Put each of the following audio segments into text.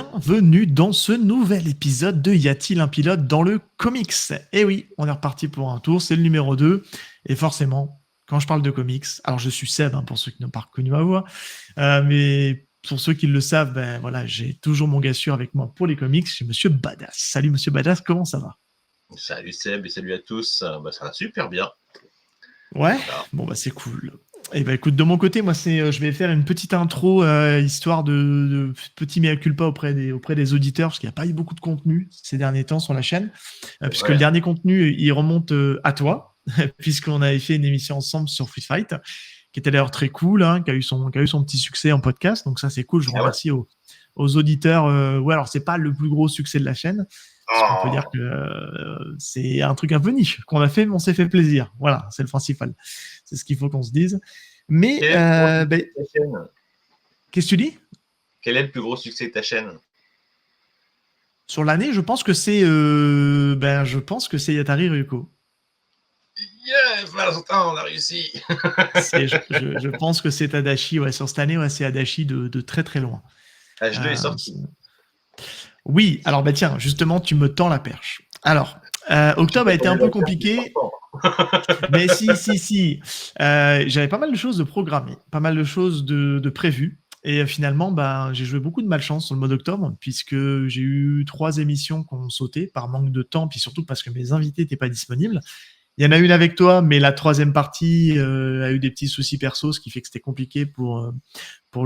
bienvenue dans ce nouvel épisode de Y a-t-il un pilote dans le comics? Eh oui, on est reparti pour un tour, c'est le numéro 2, et forcément, quand je parle de comics, alors je suis Seb, pour ceux qui n'ont pas reconnu ma voix, mais pour ceux qui le savent, ben voilà, j'ai toujours mon gars sûr avec moi pour les comics, c'est Monsieur Badass. Salut Monsieur Badass, comment ça va? Salut Seb et salut à tous. Ça va super bien. Ouais, Voilà. bon bah c'est cool. Et bah écoute, de mon côté, moi je vais faire une petite intro histoire de petit mea culpa auprès des auditeurs parce qu'il n'y a pas eu beaucoup de contenu ces derniers temps sur la chaîne, puisque le Ouais. dernier contenu il remonte à toi, puisqu'on avait fait une émission ensemble sur Free Fight, qui était d'ailleurs très cool, qui a eu son petit succès en podcast. Donc ça c'est cool. Je Ah ouais. remercie aux auditeurs. Ouais, alors c'est pas le plus gros succès de la chaîne, parce qu'on peut dire Oh, que c'est un truc un peu niche qu'on a fait, mais on s'est fait plaisir. Voilà, c'est le principal. C'est ce qu'il faut qu'on se dise. Mais quel est le plus gros succès de ta chaîne? qu'est-ce que tu dis? Quel est le plus gros succès de ta chaîne? Sur l'année, je pense que c'est Yatari Ryuko. Yes, Valentin, on a réussi. Je pense que c'est Adachi. Ouais, sur cette année, ouais, c'est Adachi de très très loin. H2 est Euh, sorti. oui, alors bah tiens, justement, tu me tends la perche. Alors, Tu octobre a été t'attendais un peu la carte de compliqué. sortant. Mais si. J'avais pas mal de choses de programmées, pas mal de choses de prévues. Et finalement, j'ai joué beaucoup de malchance sur le mois d'octobre, puisque j'ai eu 3 émissions qui ont sauté par manque de temps, puis surtout parce que mes invités n'étaient pas disponibles. Il y en a une avec toi, mais la troisième partie a eu des petits soucis perso, ce qui fait que c'était compliqué pour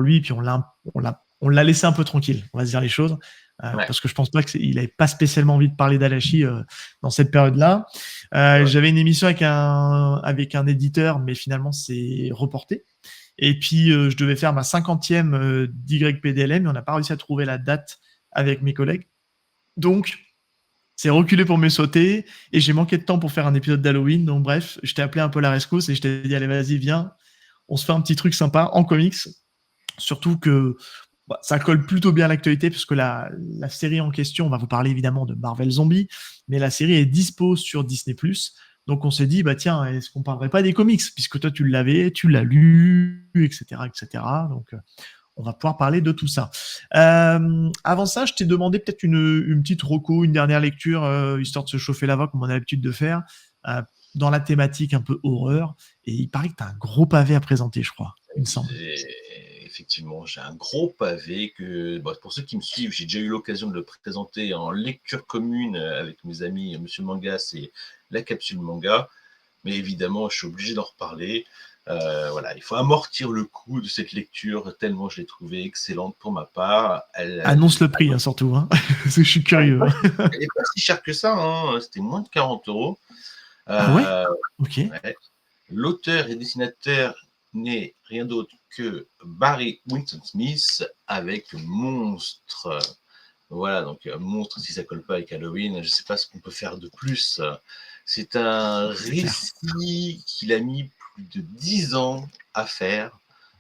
lui. Puis on l'a laissé un peu tranquille, on va se dire les choses, Ouais. parce que je pense pas qu'il avait pas spécialement envie de parler d'Alachi dans cette période-là. Ouais. J'avais une émission avec un éditeur, mais finalement c'est reporté. Et puis je devais faire ma 50e d'YPDLM, mais on n'a pas réussi à trouver la date avec mes collègues. Donc c'est reculé pour me sauter et j'ai manqué de temps pour faire un épisode d'Halloween. Donc bref, je t'ai appelé un peu la rescousse et je t'ai dit allez vas-y viens, on se fait un petit truc sympa en comics. Surtout que ça colle plutôt bien à l'actualité puisque la série en question, on va vous parler évidemment de Marvel Zombie, mais la série est dispo sur Disney+. Donc on s'est dit, bah tiens, est-ce qu'on parlerait pas des comics? Puisque toi tu l'avais, tu l'as lu, etc. etc. Donc on va pouvoir parler de tout ça. Avant ça, je t'ai demandé peut-être une petite reco, une dernière lecture, histoire de se chauffer la voix comme on a l'habitude de faire, euh, dans la thématique un peu horreur. Et il paraît que tu as un gros pavé à présenter, je crois, il me semble. Effectivement, j'ai un gros pavé que, pour ceux qui me suivent, j'ai déjà eu l'occasion de le présenter en lecture commune avec mes amis Monsieur Mangas et la capsule manga. Mais évidemment, je suis obligé d'en reparler. Voilà, il faut amortir le coup de cette lecture, tellement je l'ai trouvée excellente pour ma part. Annonce le prix, surtout, parce que je suis curieux. Elle n'est pas si chère que ça, c'était moins de 40 euros. Ah ouais? Euh, Ok. ouais. L'auteur et dessinateur n'est rien d'autre que Barry Windsor Smith avec Monstre. Voilà, donc Monstre, si ça colle pas avec Halloween, je ne sais pas ce qu'on peut faire de plus. C'est un C'est clair. récit qu'il a mis plus de 10 ans à faire.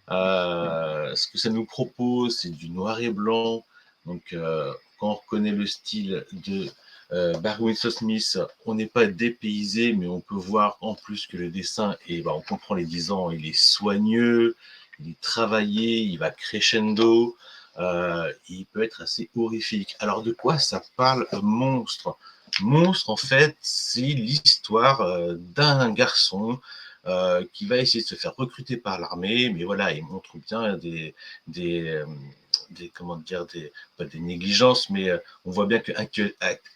Ce que ça nous propose, c'est du noir et blanc. Donc, quand on reconnaît le style de Barry Windsor Smith, on n'est pas dépaysé, mais on peut voir en plus que le dessin, on comprend les 10 ans, il est soigneux, il est travaillé, il va crescendo. Il peut être assez horrifique. Alors, de quoi ça parle, Monstre? Monstre, en fait, c'est l'histoire d'un garçon qui va essayer de se faire recruter par l'armée, mais voilà, il montre bien des comment dire, pas des négligences, mais on voit bien que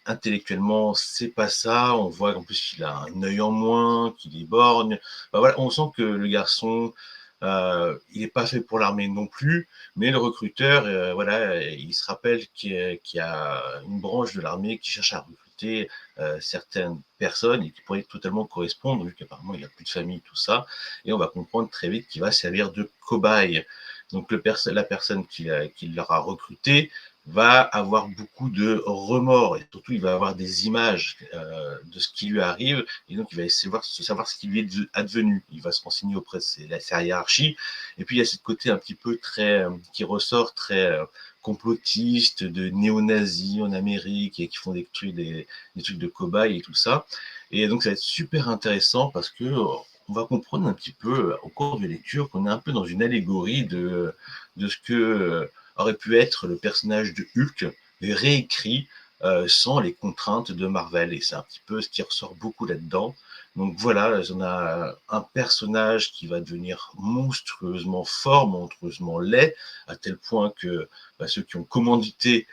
intellectuellement, c'est pas ça. On voit en plus qu'il a un œil en moins, qu'il est borgne. Voilà, on sent que le garçon, il n'est pas fait pour l'armée non plus, mais le recruteur, voilà, il se rappelle qu'il y a une branche de l'armée qui cherche à recruter certaines personnes et qui pourraient totalement correspondre, vu qu'apparemment il n'a plus de famille, tout ça. Et on va comprendre très vite qu'il va servir de cobaye. Donc la personne qui l'aura recruté va avoir beaucoup de remords et surtout il va avoir des images de ce qui lui arrive et donc il va essayer de savoir ce qui lui est advenu. Il va se renseigner auprès de sa hiérarchie et puis il y a ce côté un petit peu très qui ressort très complotiste de néo-nazis en Amérique et qui font des trucs de cobayes et tout ça. Et donc ça va être super intéressant parce que on va comprendre un petit peu au cours de lecture qu'on est un peu dans une allégorie de ce que aurait pu être le personnage de Hulk réécrit sans les contraintes de Marvel. Et c'est un petit peu ce qui ressort beaucoup là-dedans. Donc voilà, on a un personnage qui va devenir monstrueusement fort, monstrueusement laid, à tel point que ceux qui ont commandité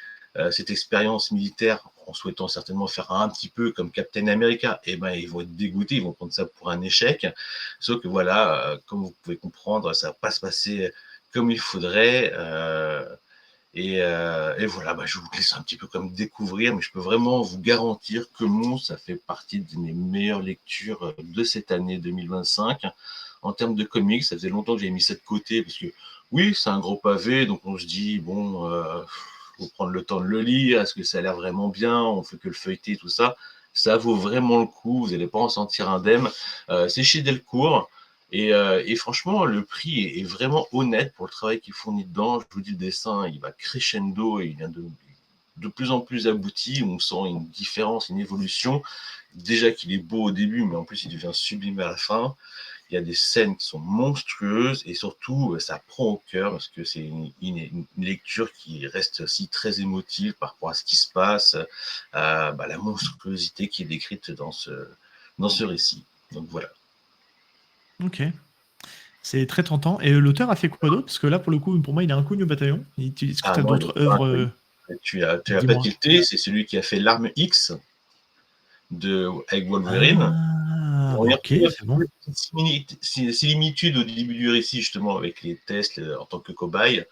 cette expérience militaire en souhaitant certainement faire un petit peu comme Captain America, et ben ils vont être dégoûtés, ils vont prendre ça pour un échec. Sauf que voilà, comme vous pouvez comprendre, ça va pas se passer comme il faudrait. Et voilà, je vous laisse un petit peu comme découvrir, mais je peux vraiment vous garantir que ça fait partie de mes meilleures lectures de cette année 2025. En termes de comics, ça faisait longtemps que j'avais mis ça de côté, parce que oui, c'est un gros pavé, donc on se dit, bon, faut prendre le temps de le lire, est-ce que ça a l'air vraiment bien, on fait que le feuilleter, tout ça. Ça vaut vraiment le coup, vous n'allez pas en sentir indemne. C'est chez Delcourt. Et franchement, le prix est vraiment honnête pour le travail qu'il fournit dedans. Je vous dis, le dessin, il va crescendo et il vient de plus en plus abouti. On sent une différence, une évolution. Déjà qu'il est beau au début, mais en plus, il devient sublime à la fin. Il y a des scènes qui sont monstrueuses et surtout, ça prend au cœur parce que c'est une lecture qui reste aussi très émotive par rapport à ce qui se passe, la monstruosité qui est décrite dans ce récit. Donc voilà. Ok. C'est très tentant. Et l'auteur a fait quoi d'autre? Parce que là, pour le coup, pour moi, il est inconnu au bataillon. Est-ce que tu as Non, il d'autres est pas œuvres? inconnu. Tu as pas Dis-moi. tilté, c'est celui qui a fait l'Arme X avec Wolverine. Ah, On y ok, retrouve c'est bon. ces similitudes au début du récit, justement, avec les tests en tant que cobaye.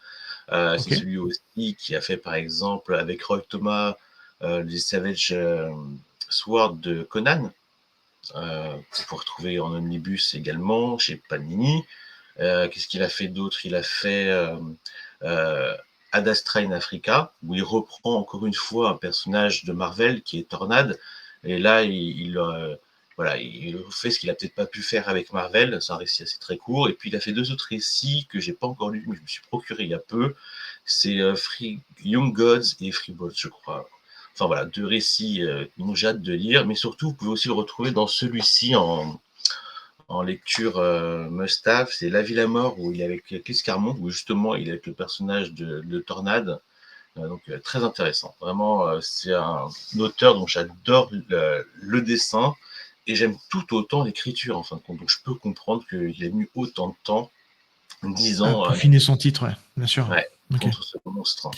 C'est Ok. celui aussi qui a fait, par exemple, avec Roy Thomas, les Savage Sword de Conan, qu'on peut retrouver en omnibus également, chez Panini. Qu'est-ce qu'il a fait d'autre? Il a fait Ad Astra in Africa, où il reprend encore une fois un personnage de Marvel qui est Tornade. Et là, voilà, il fait ce qu'il a peut-être pas pu faire avec Marvel. C'est un récit assez très court. Et puis, il a fait deux autres récits que j'ai pas encore lus, mais je me suis procuré il y a peu. C'est Young Gods et Freebots, je crois. Enfin voilà, deux récits dont j'ai hâte de lire. Mais surtout, vous pouvez aussi le retrouver dans celui-ci en lecture must-have, c'est La Vie la Mort, où il est avec Chris Carmont, où justement il est avec le personnage de Tornade. Donc très intéressant. Vraiment, c'est un auteur dont j'adore le dessin et j'aime tout autant l'écriture en fin de compte. Donc je peux comprendre qu'il ait mis autant de temps, 10 Ah, ans, pour finir son titre, ouais, bien sûr. ouais, Ok. contre ce monstre.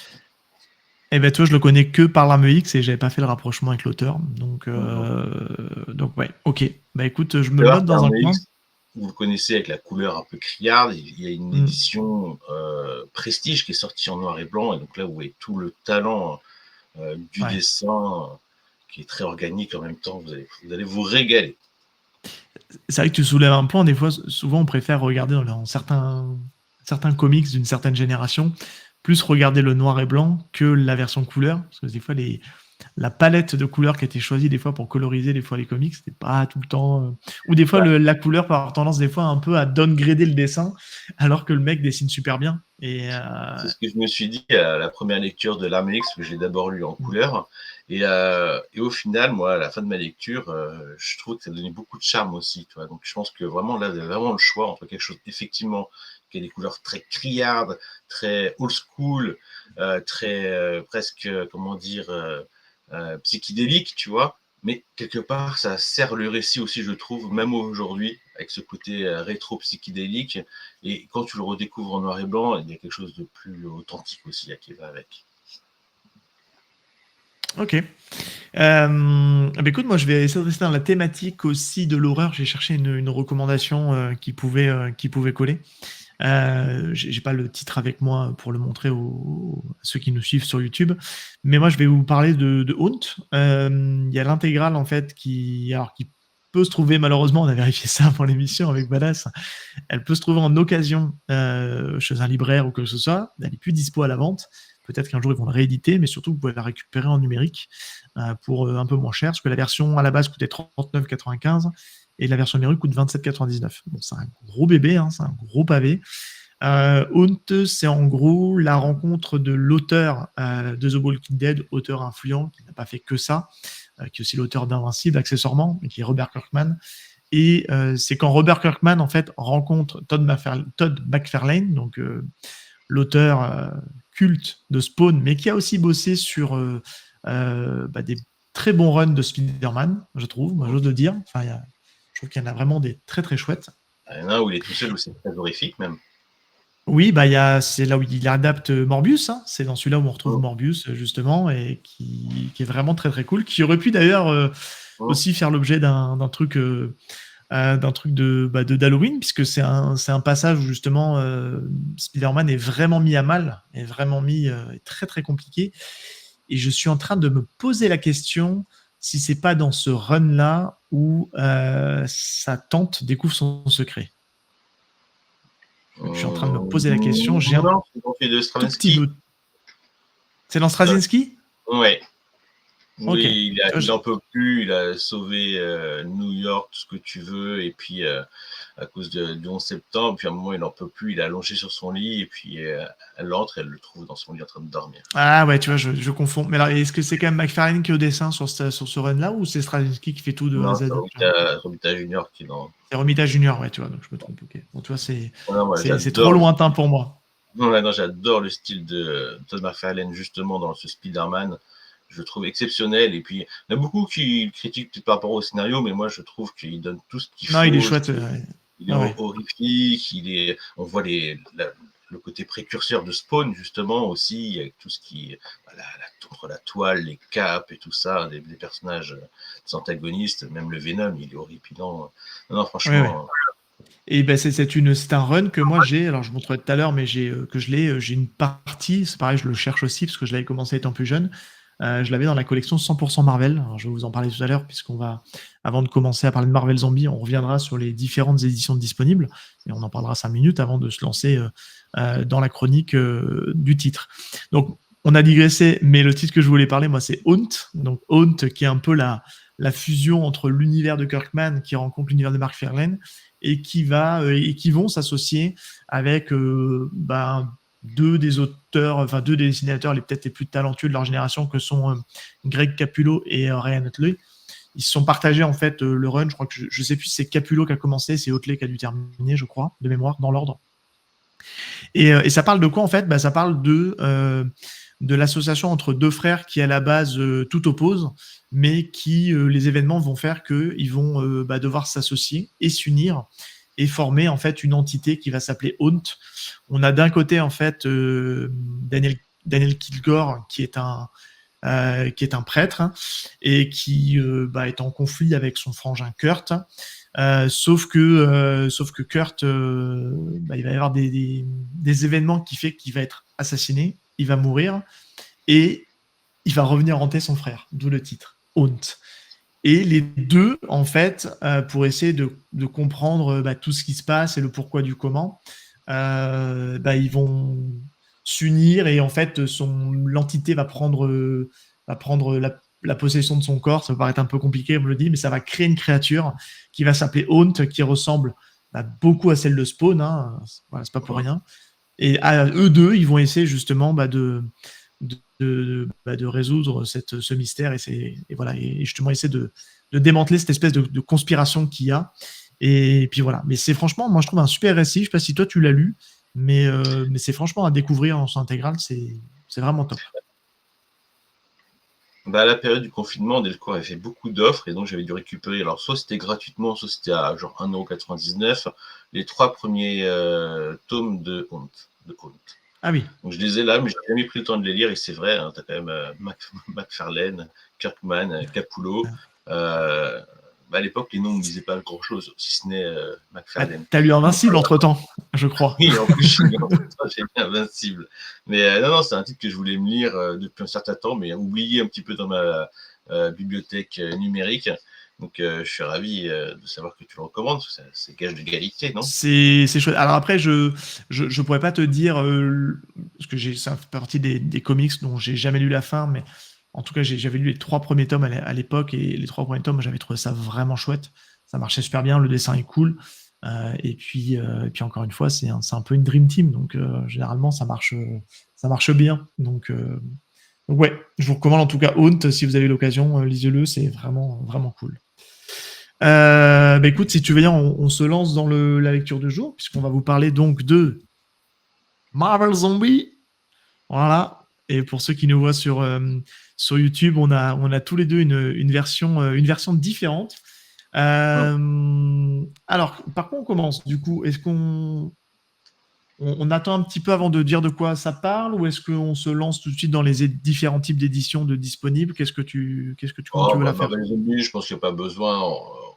Eh ben toi, je le connais que par l'Arme X et j'avais pas fait le rapprochement avec l'auteur. Donc ouais, ok. Bah écoute, je me le note dans un coin. Vous le connaissez avec la couleur un peu criarde. Il y a une Mm. édition Prestige qui est sortie en noir et blanc. Et donc là, vous voyez tout le talent du Ouais. dessin qui est très organique en même temps. Vous allez vous régaler. C'est vrai que tu soulèves un point. Des fois, souvent, on préfère regarder dans certains comics d'une certaine génération, plus regarder le noir et blanc que la version couleur. Parce que des fois, la palette de couleurs qui a été choisie des fois pour coloriser des fois les comics, c'était pas tout le temps. Ou des fois, Ouais, la couleur peut avoir tendance des fois un peu à downgrader le dessin, alors que le mec dessine super bien. c'est ce que je me suis dit à la première lecture de l'Arme X, que j'ai d'abord lu en couleur. Et au final, moi, à la fin de ma lecture, je trouve que ça donnait beaucoup de charme aussi. Tu vois. Donc je pense que vraiment, là, vous avez vraiment le choix entre quelque chose, effectivement, qui a des couleurs très criardes, très old school, très presque, comment dire, psychédélique, tu vois. Mais quelque part, ça sert le récit aussi, je trouve, même aujourd'hui, avec ce côté rétro-psychédélique. Et quand tu le redécouvres en noir et blanc, il y a quelque chose de plus authentique aussi là, qui va avec. Ok. Écoute, moi, je vais essayer de rester dans la thématique aussi de l'horreur. J'ai cherché une recommandation qui pouvait coller. J'ai pas le titre avec moi pour le montrer à ceux qui nous suivent sur YouTube, mais moi je vais vous parler de Haunt. Il y a l'intégrale en fait qui peut se trouver malheureusement, on a vérifié ça pour l'émission avec Badass, elle peut se trouver en occasion chez un libraire ou que ce soit. Elle est plus dispo à la vente. Peut-être qu'un jour ils vont la rééditer, mais surtout vous pouvez la récupérer en numérique pour un peu moins cher, parce que la version à la base coûtait 39,95 et la version numérique coûte 27,99. Bon, c'est un gros bébé, hein, c'est un gros pavé. Haunt, c'est en gros la rencontre de l'auteur de The Walking Dead, auteur influent, qui n'a pas fait que ça, qui est aussi l'auteur d'Invincible accessoirement, mais qui est Robert Kirkman. Et c'est quand Robert Kirkman en fait rencontre Todd McFarlane, donc l'auteur culte de Spawn, mais qui a aussi bossé sur des très bons runs de Spider-Man, je trouve, moi j'ose le dire. Enfin, je trouve qu'il y en a vraiment des très très chouettes. Il y en a un où il est tout seul, où c'est très horrifique même. Oui, c'est là où il adapte Morbius. Hein. C'est dans celui-là où on retrouve Morbius, justement, et qui est vraiment très très cool. Qui aurait pu d'ailleurs aussi faire l'objet d'un truc d'Halloween, puisque c'est un passage où justement Spider-Man est vraiment mis à mal, est vraiment mis très très compliqué. Et je suis en train de me poser la question si c'est pas dans ce run-là où sa tante découvre son secret. Je suis en train de me poser la question. J'ai un tout petit doute. C'est dans Straczynski ? Ouais. Okay. Oui, il n'en peut plus, il a sauvé New York, tout ce que tu veux, et puis à cause du 11 septembre, puis à un moment il n'en peut plus, il est allongé sur son lit, et puis elle entre, elle le trouve dans son lit en train de dormir. Ah ouais, tu vois, je confonds. Mais alors, est-ce que c'est quand même McFarlane qui est au dessin sur ce run-là, ou c'est Straczynski qui fait tout de A à Z ? C'est Romita Junior qui est dans... C'est Romita Junior, ouais, tu vois, donc je me trompe, ok. Bon, tu vois, c'est trop j'adore lointain pour moi. Non, j'adore le style de Todd McFarlane, justement, dans ce Spider-Man. Je le trouve exceptionnel. Et puis, il y en a beaucoup qui critiquent par rapport au scénario, mais moi, je trouve qu'il donne tout ce qu'il faut. Non, il est chouette. Il est horrifique. On voit le côté précurseur de Spawn, justement, aussi, avec tout ce qui... entre la toile, les capes et tout ça, des personnages, des antagonistes, même le Venom, il est horripilant. Non, franchement... Ouais. Et ben c'est un run que moi j'ai, alors je vous montrerai tout à l'heure, mais j'ai une partie, c'est pareil, je le cherche aussi parce que je l'avais commencé étant plus jeune. Je l'avais dans la collection 100% Marvel. Alors, je vais vous en parler tout à l'heure, puisqu'on va, avant de commencer à parler de Marvel Zombie, on reviendra sur les différentes éditions disponibles, et on en parlera 5 minutes avant de se lancer dans la chronique du titre. Donc, on a digressé, mais le titre que je voulais parler, moi, c'est Haunt. Donc, Haunt, qui est un peu la fusion entre l'univers de Kirkman qui rencontre l'univers de McFarlane et qui vont s'associer avec deux des dessinateurs peut-être les plus talentueux de leur génération, que sont Greg Capullo et Ryan Utley. Ils se sont partagés en fait le run. Je crois que je sais plus si c'est Capullo qui a commencé, c'est Utley qui a dû terminer, je crois, de mémoire, dans l'ordre. Et ça parle de quoi en fait ? Ça parle de l'association entre deux frères qui à la base tout opposent, mais qui les événements vont faire qu'ils vont devoir s'associer et s'unir et former en fait une entité qui va s'appeler Haunt. On a d'un côté en fait Daniel Kilgore qui est un prêtre et qui est en conflit avec son frangin Kurt. Sauf que Kurt, il va y avoir des événements qui fait qu'il va être assassiné, il va mourir et il va revenir hanter son frère, d'où le titre, Haunt. Et les deux, en fait, pour essayer de comprendre tout ce qui se passe et le pourquoi du comment, ils vont s'unir et en fait, l'entité va prendre la possession de son corps. Ça peut paraître un peu compliqué, on me le dit, mais ça va créer une créature qui va s'appeler Haunt, qui ressemble beaucoup à celle de Spawn. Hein. Voilà, c'est pas pour rien. Et à eux deux, ils vont essayer justement de résoudre ce mystère et voilà, et justement essayer de démanteler cette espèce de conspiration qu'il y a. Et puis voilà. Mais c'est franchement, moi je trouve un super récit. Je sais pas si toi tu l'as lu, mais c'est franchement à découvrir en son intégrale. C'est vraiment top. À la période du confinement, Delcourt avait fait beaucoup d'offres et donc j'avais dû récupérer. Alors, soit c'était gratuitement, soit c'était à genre 1,99 €, les 3 premiers tomes de Haunt. Ah oui. Donc je les ai là, mais je n'ai jamais pris le temps de les lire et c'est vrai, tu as quand même McFarlane, Kirkman, Capullo. À l'époque, les noms ne disaient pas grand-chose, si ce n'est McFarlane. T'as lu Invincible entre-temps, je crois. Oui, en plus, j'ai lu Invincible. Mais non, c'est un titre que je voulais me lire depuis un certain temps, mais oublié un petit peu dans ma bibliothèque numérique. Donc, je suis ravi de savoir que tu le recommandes. C'est gage d'égalité, non ? C'est chouette. Alors après, je pourrais pas te dire, parce que ça fait partie des comics dont j'ai jamais lu la fin, mais en tout cas, j'avais lu les 3 premiers tomes à l'époque, et les 3 premiers tomes, j'avais trouvé ça vraiment chouette. Ça marchait super bien, le dessin est cool. Et puis encore une fois, c'est un peu une dream team, donc généralement ça marche bien. Donc ouais, je vous recommande en tout cas Haunt, si vous avez l'occasion, lisez-le, c'est vraiment vraiment cool. Écoute, si tu veux bien, on se lance dans la lecture du jour, puisqu'on va vous parler donc de Marvel Zombie. Voilà. Et pour ceux qui nous voient sur YouTube, on a tous les deux une version différente. Alors, par quoi on commence du coup? Est-ce qu'on attend un petit peu avant de dire de quoi ça parle ou est-ce qu'on se lance tout de suite dans les différents types d'éditions disponibles? Comment tu Oh, veux bah, la faire? Marvel Zombies, je pense qu'il n'y a pas besoin.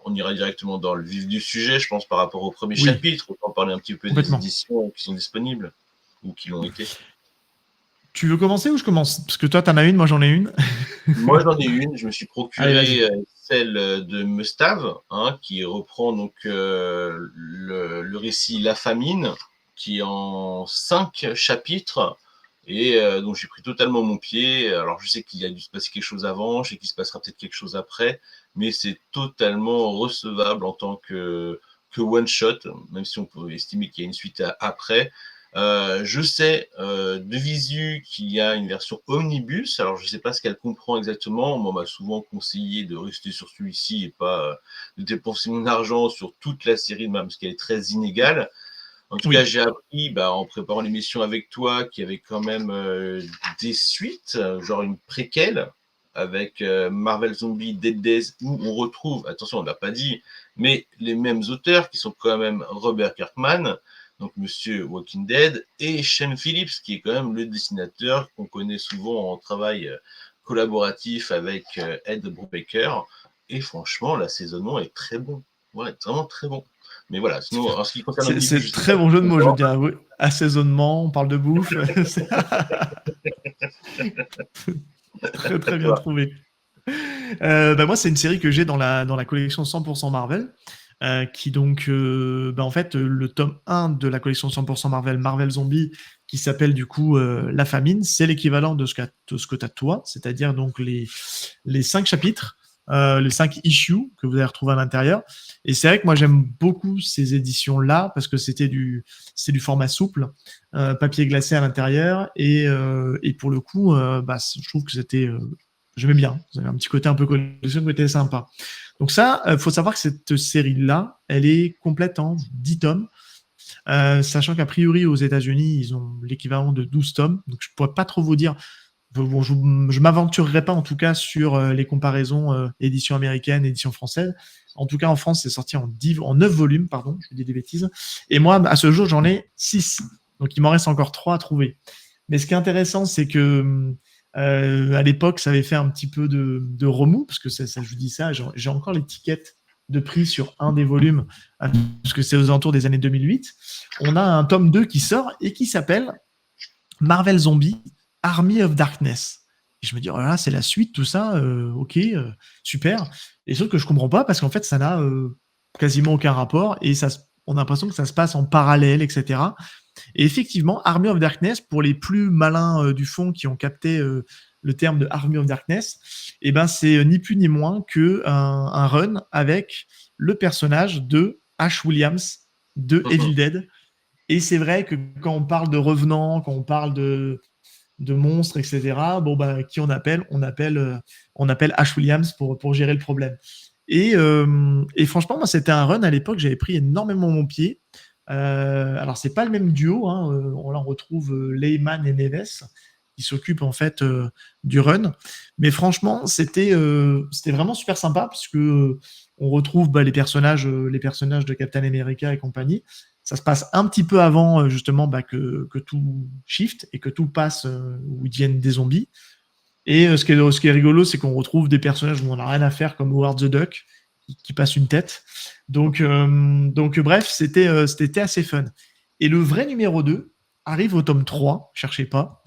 On ira directement dans le vif du sujet, je pense, par rapport au premier Oui, chapitre. On va parler un petit peu des complètement. éditions qui sont disponibles ou qui l'ont été. Tu veux commencer ou je commence? Parce que toi, t'en as une, moi j'en ai une. Moi, j'en ai une. Je me suis Allez, procuré vas-y. celle de Mustave, hein, qui reprend donc le récit La Famine, qui est en 5 chapitres et donc j'ai pris totalement mon pied. Alors, je sais qu'il a dû se passer quelque chose avant, je sais qu'il se passera peut-être quelque chose après, mais c'est totalement recevable en tant que one shot, même si on peut estimer qu'il y a une suite après. Je sais de visu qu'il y a une version omnibus. Alors, je ne sais pas ce qu'elle comprend exactement. Moi, on m'a souvent conseillé de rester sur celui-ci et pas de dépenser mon argent sur toute la série, même parce qu'elle est très inégale. En tout cas, Oui. j'ai appris en préparant l'émission avec toi qu'il y avait quand même des suites, genre une préquelle avec Marvel Zombie Dead Days, où on retrouve, attention, on ne l'a pas dit, mais les mêmes auteurs qui sont quand même Robert Kirkman, donc Monsieur Walking Dead, et Shane Phillips, qui est quand même le dessinateur qu'on connaît souvent en travail collaboratif avec Ed Brubaker. Et franchement, l'assaisonnement est très bon. Ouais, vraiment très bon. Mais voilà, sinon, Super. en ce qui concerne Omnibus, je C'est ne sais pas très bon si jeu de tu mots, je veux adores. dire. Oui. Assaisonnement, on parle de bouffe. C'est très très bien Toi. trouvé. Moi, c'est une série que j'ai dans la collection 100% Marvel. Qui donc, en fait, le tome 1 de la collection 100% Marvel, Marvel Zombie, qui s'appelle du coup La Famine, c'est l'équivalent de ce que tu as toi, c'est-à-dire donc les 5 chapitres, les 5 issues que vous allez retrouver à l'intérieur. Et c'est vrai que moi j'aime beaucoup ces éditions-là parce que c'est du format souple, papier glacé à l'intérieur, et pour le coup, je trouve que j'aimais bien. Vous avez un petit côté un peu collection qui était sympa. Donc ça, faut savoir que cette série-là, elle est complète en 10 tomes, sachant qu'a priori aux États-Unis, ils ont l'équivalent de 12 tomes. Donc je pourrais pas trop vous dire. Bon, je m'aventurerai pas en tout cas sur les comparaisons édition américaine, édition française. En tout cas, en France, c'est sorti en 9 volumes, pardon, je dis des bêtises. Et moi, à ce jour, j'en ai 6. Donc il m'en reste encore 3 à trouver. Mais ce qui est intéressant, c'est que à l'époque, ça avait fait un petit peu de remous, parce que ça, je vous dis ça, j'ai encore l'étiquette de prix sur un des volumes, parce que c'est aux alentours des années 2008. On a un tome 2 qui sort et qui s'appelle Marvel Zombie Army of Darkness. Et je me dis, oh là là, c'est la suite, tout ça, ok, super. Et sauf que je comprends pas, parce qu'en fait, ça n'a quasiment aucun rapport, et on a l'impression que ça se passe en parallèle, etc. Et effectivement, Army of Darkness, pour les plus malins du fond qui ont capté le terme de Army of Darkness, eh ben, c'est ni plus ni moins que un run avec le personnage de Ash Williams de Evil Dead. Et c'est vrai que quand on parle de revenants, quand on parle de monstres, etc., bon, qui on appelle Ash Williams pour gérer le problème. Et franchement, moi, c'était un run à l'époque, j'avais pris énormément mon pied. Alors, c'est pas le même duo, hein, on en retrouve Lehman et Neves qui s'occupent en fait du run. Mais franchement, c'était vraiment super sympa parce que on retrouve les personnages de Captain America et compagnie. Ça se passe un petit peu avant justement que tout shift et que tout passe où ils deviennent des zombies. Et ce qui est rigolo, c'est qu'on retrouve des personnages où on n'a rien à faire, comme Howard the Duck, qui passe une tête. Donc bref, c'était assez fun. Et le vrai numéro 2 arrive au tome 3, cherchez pas.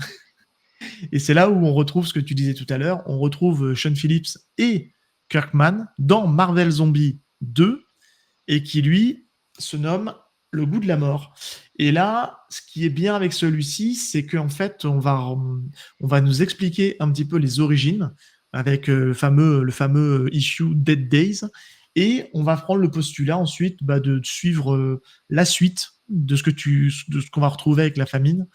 Et c'est là où on retrouve ce que tu disais tout à l'heure. On retrouve Sean Phillips et Kirkman dans Marvel Zombie 2, et qui, lui, se nomme Le goût de la mort. Et là, ce qui est bien avec celui-ci, c'est qu'en fait, on va nous expliquer un petit peu les origines avec le fameux issue Dead Days. Et on va prendre le postulat ensuite de suivre la suite de ce qu'on va retrouver avec la famine,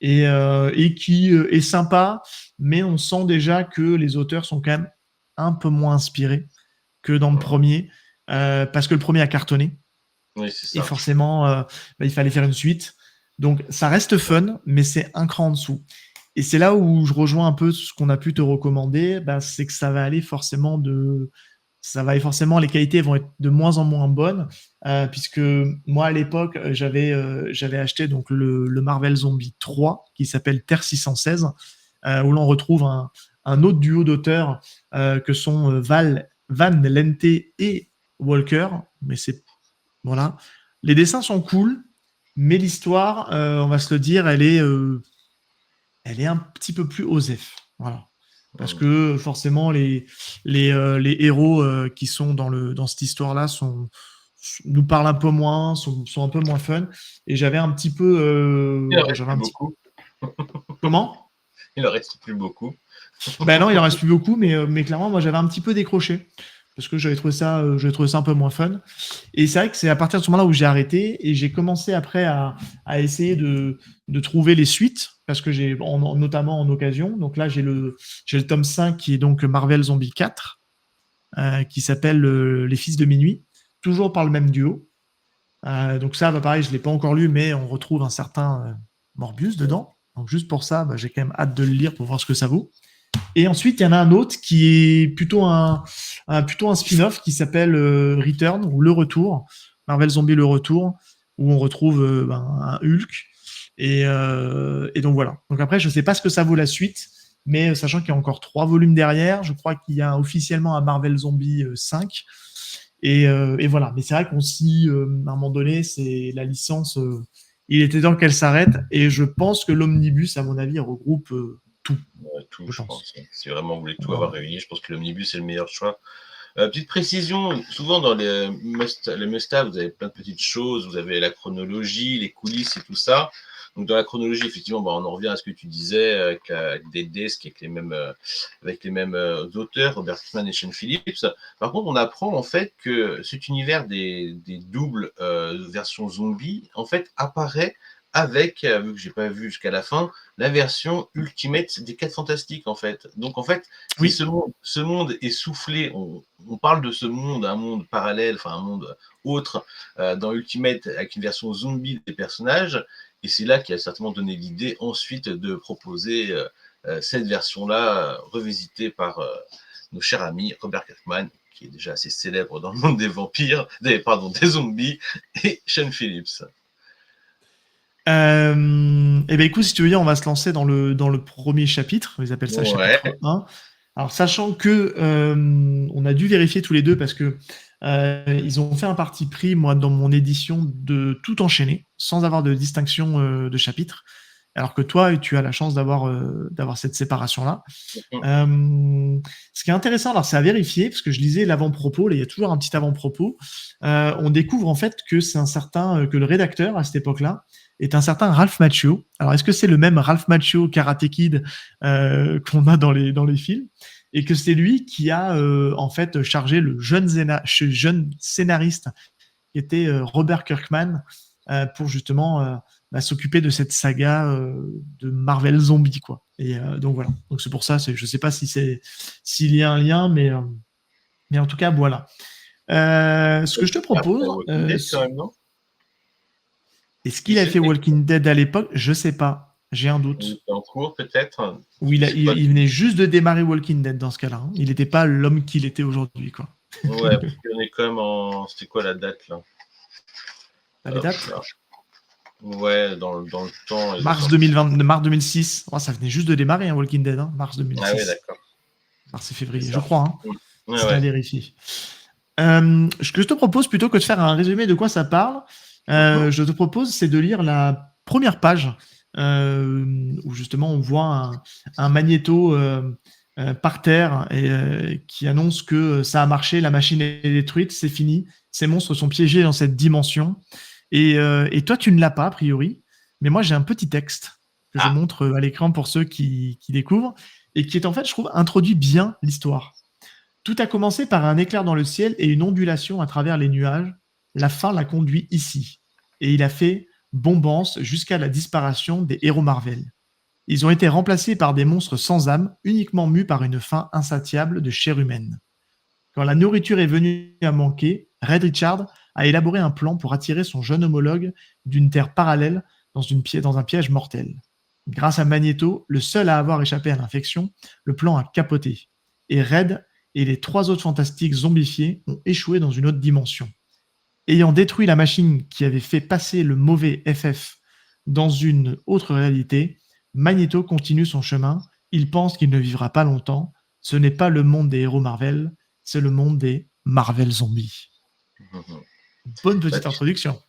et qui est sympa, mais on sent déjà que les auteurs sont quand même un peu moins inspirés que dans le premier, parce que le premier a cartonné. Oui, c'est Et ça. forcément, il fallait faire une suite. Donc, ça reste fun, mais c'est un cran en dessous. Et c'est là où je rejoins un peu ce qu'on a pu te recommander, bah, c'est que ça va aller forcément les qualités vont être de moins en moins bonnes, puisque moi à l'époque j'avais acheté donc le Marvel Zombie 3 qui s'appelle Terre 616, où l'on retrouve un autre duo d'auteurs que sont Van Lente et Walker, mais c'est voilà. Les dessins sont cool, mais l'histoire, on va se le dire, elle est un petit peu plus osef. Voilà. Parce que forcément, les héros qui sont dans cette histoire-là nous parlent un peu moins, sont un peu moins fun. Et j'avais un petit peu. Il en reste plus beaucoup. Comment? Il en reste plus beaucoup. Ben non, il en reste plus beaucoup, mais clairement, moi, j'avais un petit peu décroché. Parce que j'avais trouvé ça un peu moins fun. Et c'est vrai que c'est à partir de ce moment-là où j'ai arrêté et j'ai commencé après à essayer de trouver les suites parce que notamment en occasion. Donc là, j'ai le tome 5 qui est donc Marvel Zombie 4 qui s'appelle Les Fils de Minuit, toujours par le même duo. Donc ça, bah, pareil, je ne l'ai pas encore lu, mais on retrouve un certain Morbius dedans. Donc juste pour ça, bah, j'ai quand même hâte de le lire pour voir ce que ça vaut. Et ensuite, il y en a un autre qui est plutôt un spin-off qui s'appelle Return ou Le Retour, Marvel Zombie Le Retour, où on retrouve un Hulk. Et donc voilà. Donc après, je ne sais pas ce que ça vaut la suite, mais sachant qu'il y a encore 3 volumes derrière, je crois qu'il y a officiellement un Marvel Zombie 5. Et voilà. Mais c'est vrai qu'on s'y, à un moment donné, c'est la licence. Il était temps qu'elle s'arrête. Et je pense que l'omnibus, à mon avis, regroupe tout. Tout, je pense. Si vraiment vous voulez tout avoir réuni, je pense que l'omnibus est le meilleur choix. Petite précision, souvent dans les must-have, vous avez plein de petites choses, vous avez la chronologie, les coulisses et tout ça. Donc dans la chronologie, effectivement, on en revient à ce que tu disais avec des disques avec les mêmes auteurs, Robert Kirkman et Sean Phillips. Par contre, on apprend en fait que cet univers des doubles versions zombies, en fait, apparaît avec, vu que j'ai pas vu jusqu'à la fin, la version Ultimate des 4 Fantastiques, en fait. Donc, en fait, oui. Ce monde est soufflé, on parle de ce monde, un monde parallèle, enfin un monde autre, dans Ultimate, avec une version zombie des personnages, et c'est là qui a certainement donné l'idée ensuite de proposer cette version-là, revisitée par nos chers amis Robert Kirkman, qui est déjà assez célèbre dans le monde des vampires, des zombies, et Sean Phillips. Eh ben écoute, si tu veux dire, on va se lancer dans le premier chapitre. Ils appellent ça chapitre 1. Alors, sachant que on a dû vérifier tous les deux parce que ils ont fait un parti pris, moi, dans mon édition, de tout enchaîner sans avoir de distinction de chapitres. Alors que toi, tu as la chance d'avoir cette séparation-là. Ce qui est intéressant, alors c'est à vérifier, parce que je lisais l'avant-propos, là, il y a toujours un petit avant-propos. On découvre en fait que c'est que le rédacteur à cette époque-là est un certain Ralph Macchio. Alors, est-ce que c'est le même Ralph Macchio Karate Kid qu'on a dans les films, et que c'est lui qui a en fait chargé le jeune scénariste qui était Robert Kirkman pour justement s'occuper de cette saga de Marvel Zombie, quoi. Et donc voilà. Donc c'est pour ça. Je sais pas s'il y a un lien, mais en tout cas voilà. Ce que je te propose. Est-ce qu'il a fait Walking Dead à l'époque? Je sais pas. J'ai un doute. Il était en cours, peut-être. Oui, il venait juste de démarrer Walking Dead dans ce cas-là. Hein. Il n'était pas l'homme qu'il était aujourd'hui, quoi. Ouais, parce qu'on est quand même en. C'était quoi la date, là? Les dates? Ouais, dans le temps. Mars 2006. Oh, ça venait juste de démarrer, hein, Walking Dead. Hein, mars 2006. Ah ouais, d'accord. Mars et février, je crois. Hein. Ouais, c'est à vérifier. Ce que je te propose, plutôt que de faire un résumé de quoi ça parle, je te propose, c'est de lire la première page où justement on voit un magnéto par terre et qui annonce que ça a marché, la machine est détruite, c'est fini, ces monstres sont piégés dans cette dimension. Et toi, tu ne l'as pas, a priori, mais moi j'ai un petit texte que je montre à l'écran pour ceux qui découvrent et qui est en fait, je trouve, introduit bien l'histoire. Tout a commencé par un éclair dans le ciel et une ondulation à travers les nuages. La fin l'a conduit ici. Et il a fait bombance jusqu'à la disparition des héros Marvel. Ils ont été remplacés par des monstres sans âme, uniquement mus par une faim insatiable de chair humaine. Quand la nourriture est venue à manquer, Red Richard a élaboré un plan pour attirer son jeune homologue d'une terre parallèle dans un piège mortel. Grâce à Magneto, le seul à avoir échappé à l'infection, le plan a capoté. Et Red et les 3 autres fantastiques zombifiés ont échoué dans une autre dimension. Ayant détruit la machine qui avait fait passer le mauvais FF dans une autre réalité, Magneto continue son chemin. Il pense qu'il ne vivra pas longtemps. Ce n'est pas le monde des héros Marvel, c'est le monde des Marvel Zombies. Bonne Bah, petite introduction.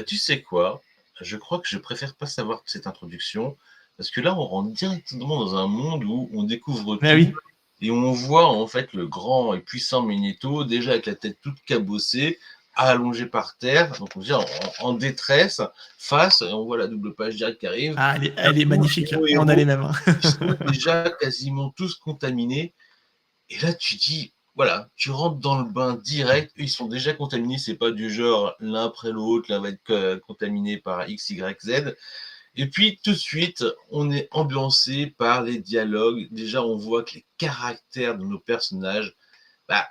tu sais quoi? Je crois que je préfère pas savoir cette introduction, parce que là, on rentre directement dans un monde où on découvre Mais tout, oui, et on voit en fait le grand et puissant Magneto, déjà avec la tête toute cabossée, allongé par terre, donc on dit en détresse, face, et on voit la double page directe qui arrive. ah, elle est magnifique. Nos On a les héros, mêmes. ils sont déjà quasiment tous contaminés. Et là, tu dis, voilà, tu rentres dans le bain direct. Eux, ils sont déjà contaminés. C'est pas du genre l'un après l'autre, l'un va être contaminé par X, Y, Z. Et puis, tout de suite, on est ambiancé par les dialogues. Déjà, on voit que les caractères de nos personnages, bah,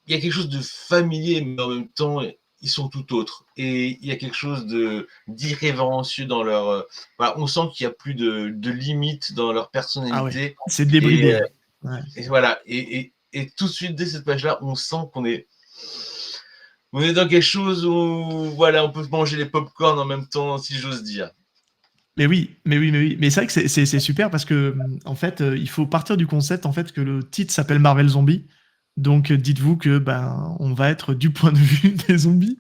il y a quelque chose de familier, mais en même temps, ils sont tout autres. Et il y a quelque chose d'irrévérencieux dans leur. Voilà, on sent qu'il n'y a plus de limites dans leur Ah ouais, personnalité. c'est Et, débridé. Ouais. et voilà. Et tout de suite, dès cette page-là, on sent on est dans quelque chose où voilà, on peut manger les pop-corn en même temps, si j'ose dire. Mais oui, mais oui, mais oui. Mais c'est vrai que c'est super parce que, en fait, il faut partir du concept en fait que le titre s'appelle Marvel Zombie. Donc, dites-vous que ben, on va être du point de vue des zombies.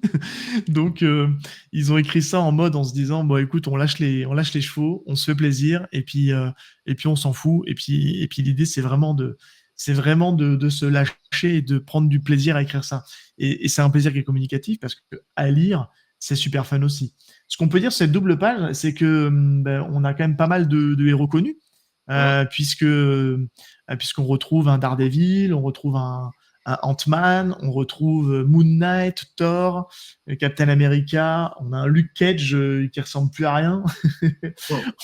Donc, ils ont écrit ça en mode en se disant, bon, écoute, on lâche les chevaux, on se fait plaisir, et puis on s'en fout. Et puis l'idée, c'est vraiment de se lâcher et de prendre du plaisir à écrire ça. Et c'est un plaisir qui est communicatif parce que à lire, c'est super fun aussi. Ce qu'on peut dire sur cette double page, c'est que ben, on a quand même pas mal de héros connus, Hum. puisqu'on retrouve un Daredevil, on retrouve un Ant-Man, on retrouve Moon Knight, Thor, Captain America, on a un Luke Cage qui ressemble plus à rien,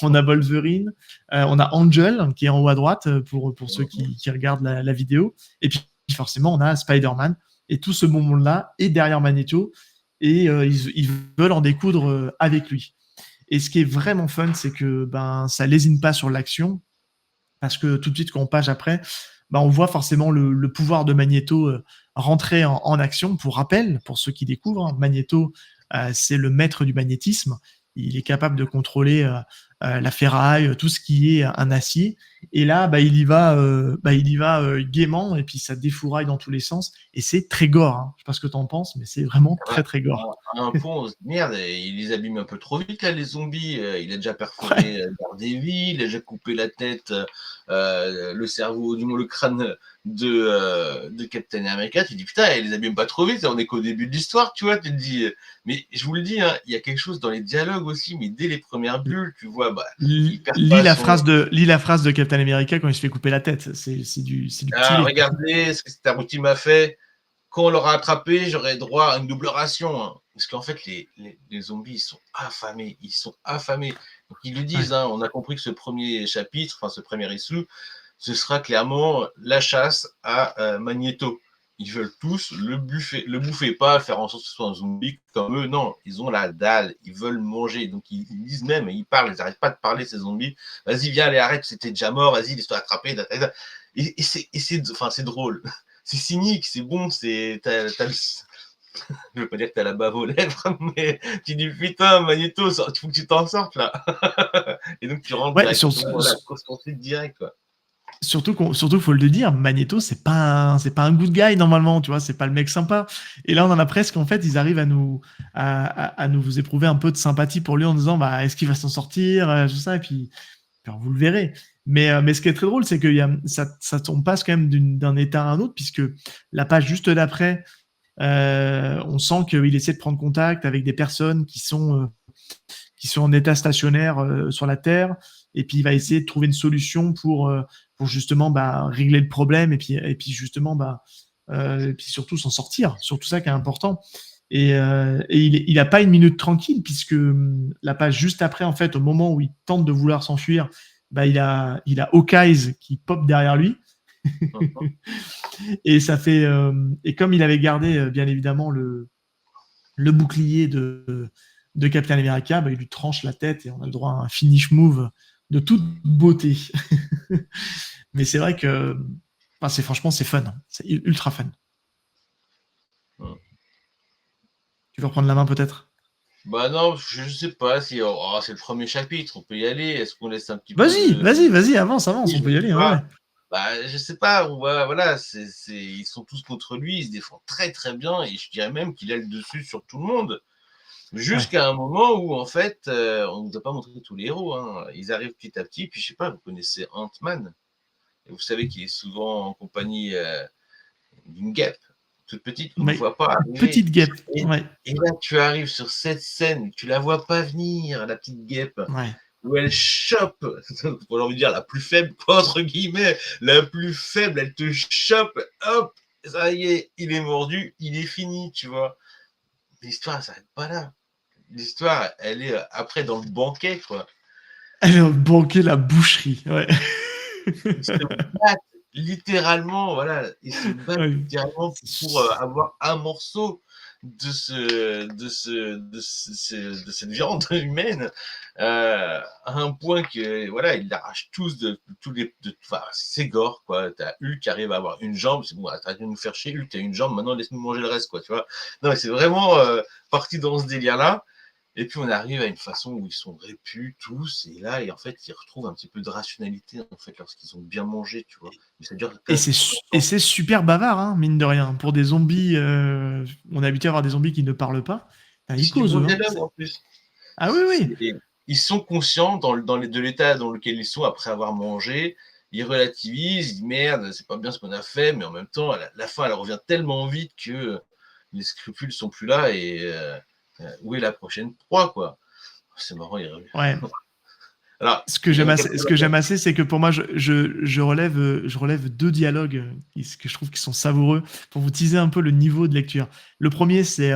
on a Wolverine, on a Angel qui est en haut à droite pour ceux qui regardent la vidéo, et puis forcément on a Spider-Man, et tout ce bon monde-là est derrière Magneto, et ils veulent en découdre avec lui. Et ce qui est vraiment fun, c'est que ben ça lésine pas sur l'action, parce que tout de suite, quand on page après, ben, on voit forcément le pouvoir de Magneto rentrer en action. Pour rappel, pour ceux qui découvrent, hein, Magneto, c'est le maître du magnétisme. Il est capable de contrôler la ferraille, tout ce qui est un acier. Et là, il y va gaiement, et puis ça défouraille dans tous les sens. Et c'est très gore. Hein. Je sais pas ce que tu en penses, mais c'est vraiment À très très gore. un point, on se dit, merde, il les abîme un peu trop vite, là, les zombies. Il a déjà Ouais. perforé Daredevil, il a déjà coupé la tête, le cerveau, du moins le crâne de Captain America. Tu te dis, putain, il les abîme pas trop vite, on est qu'au début de l'histoire, tu vois. Tu te dis, mais je vous le dis, hein, il y a quelque chose dans les dialogues aussi, mais dès les premières bulles, tu vois, bah, il perd pas son. Lis la phrase de Captain America quand il se fait couper la tête. C'est du petit Ah, lait. regardez ce que cet abruti m'a fait. Quand on l'aura attrapé, j'aurai droit à une double ration. Hein. Parce qu'en fait, les zombies, ils sont affamés. Ils sont affamés. Donc, ils le Ouais. disent, hein, on a compris que ce premier chapitre, enfin ce premier issue, ce sera clairement la chasse à Magneto. Ils veulent tous le bouffer, pas faire en sorte que ce soit un zombie comme eux. Non, ils ont la dalle, ils veulent manger. Donc ils disent même, ils parlent, ils n'arrêtent pas de parler, ces zombies. Vas-y, viens, allez, arrête, c'était déjà mort, vas-y, laisse-toi attraper. Et c'est drôle. C'est cynique, c'est bon, je veux pas dire que t'as la bave aux lèvres, mais tu dis putain, Magneto, il faut que tu t'en sortes là. Et donc tu rentres Ouais, directement à la course poursuite direct, quoi. surtout, faut le dire, Magneto, c'est pas un good guy normalement, tu vois, c'est pas le mec sympa. Et là, on en a presque, en fait, ils arrivent à nous éprouver un peu de sympathie pour lui en disant, bah, est-ce qu'il va s'en sortir, tout ça, et puis, alors, vous le verrez. Mais ce qui est très drôle, c'est que on passe quand même d'un état à un autre, puisque la page juste d'après, on sent qu'il essaie de prendre contact avec des personnes qui sont en état stationnaire sur la Terre, et puis il va essayer de trouver une solution pour justement bah, régler le problème, et puis justement, bah, et puis surtout s'en sortir, surtout ça qui est important. Et il a pas une minute tranquille, puisque la page juste après, en fait, au moment où il tente de vouloir s'enfuir, bah, il a Hawkeye qui pop derrière lui. Et ça fait et comme il avait gardé bien évidemment le bouclier de Captain America, bah, il lui tranche la tête et on a le droit à un finish move de toute beauté. Mais c'est vrai que franchement, c'est fun. C'est ultra fun. Mm. Tu veux reprendre la main peut-être? Bah non, je sais pas si c'est le premier chapitre, on peut y aller. Est-ce qu'on laisse un petit peu Vas-y, de. vas-y, vas-y, avance, Oui, avance, on je peut y sais aller. Ouais, pas. ouais. Bah, je sais pas, on voit, voilà, ils sont tous contre lui, ils se défendent très très bien, et je dirais même qu'il a le dessus sur tout le monde. Ouais. Jusqu'à un moment où, en fait, on ne nous a pas montré tous les héros, hein. Ils arrivent petit à petit, puis je sais pas, vous connaissez Ant-Man, et vous savez qu'il est souvent en compagnie d'une guêpe, toute petite, qu'on ne Mais voit pas arriver. petite guêpe. Et, Ouais, et là, tu arrives sur cette scène, tu la vois pas venir, la petite guêpe, ouais. où elle chope, pour envie de dire la plus faible, entre guillemets, la plus faible, elle te chope, hop, ça y est, il est mordu, il est fini, tu vois. L'histoire, elle s'arrête pas là. L'histoire, elle est après dans le banquet, quoi. Elle a banqué la boucherie. Ouais. Ils se battent littéralement, voilà, ils se battent Ouais. littéralement pour avoir un morceau de cette viande humaine, à un point que voilà, ils l'arrachent tous de tous les, enfin, c'est gore quoi. T'as Hulk qui arrive à avoir une jambe, c'est bon, arrête de nous faire chier, Hulk, t'as une jambe, maintenant laisse-nous manger le reste quoi, tu vois. Non, mais c'est vraiment parti dans ce délire là. Et puis on arrive à une façon où ils sont répus tous, et là, et en fait, ils retrouvent un petit peu de rationalité en fait lorsqu'ils ont bien mangé, tu vois. Mais ça dure quand Et même très longtemps. c'est super bavard, hein, mine de rien. Pour des zombies, on a habitué à avoir des zombies qui ne parlent pas. Putain, Et ils c'est du causent, bon eux. Hein. dialogue en plus. Ah oui, oui. Ils sont conscients de l'état dans lequel ils sont après avoir mangé. Ils relativisent, ils disent merde, c'est pas bien ce qu'on a fait, mais en même temps, la fin, elle revient tellement vite que les scrupules sont plus là, et où est la prochaine proie, quoi. C'est marrant, il revient. Ouais. Alors, Ce que il y j'aime a assez, quelques. ce que j'aime assez, c'est que pour moi, je relève deux dialogues que je trouve qui sont savoureux pour vous teaser un peu le niveau de lecture. Le premier, c'est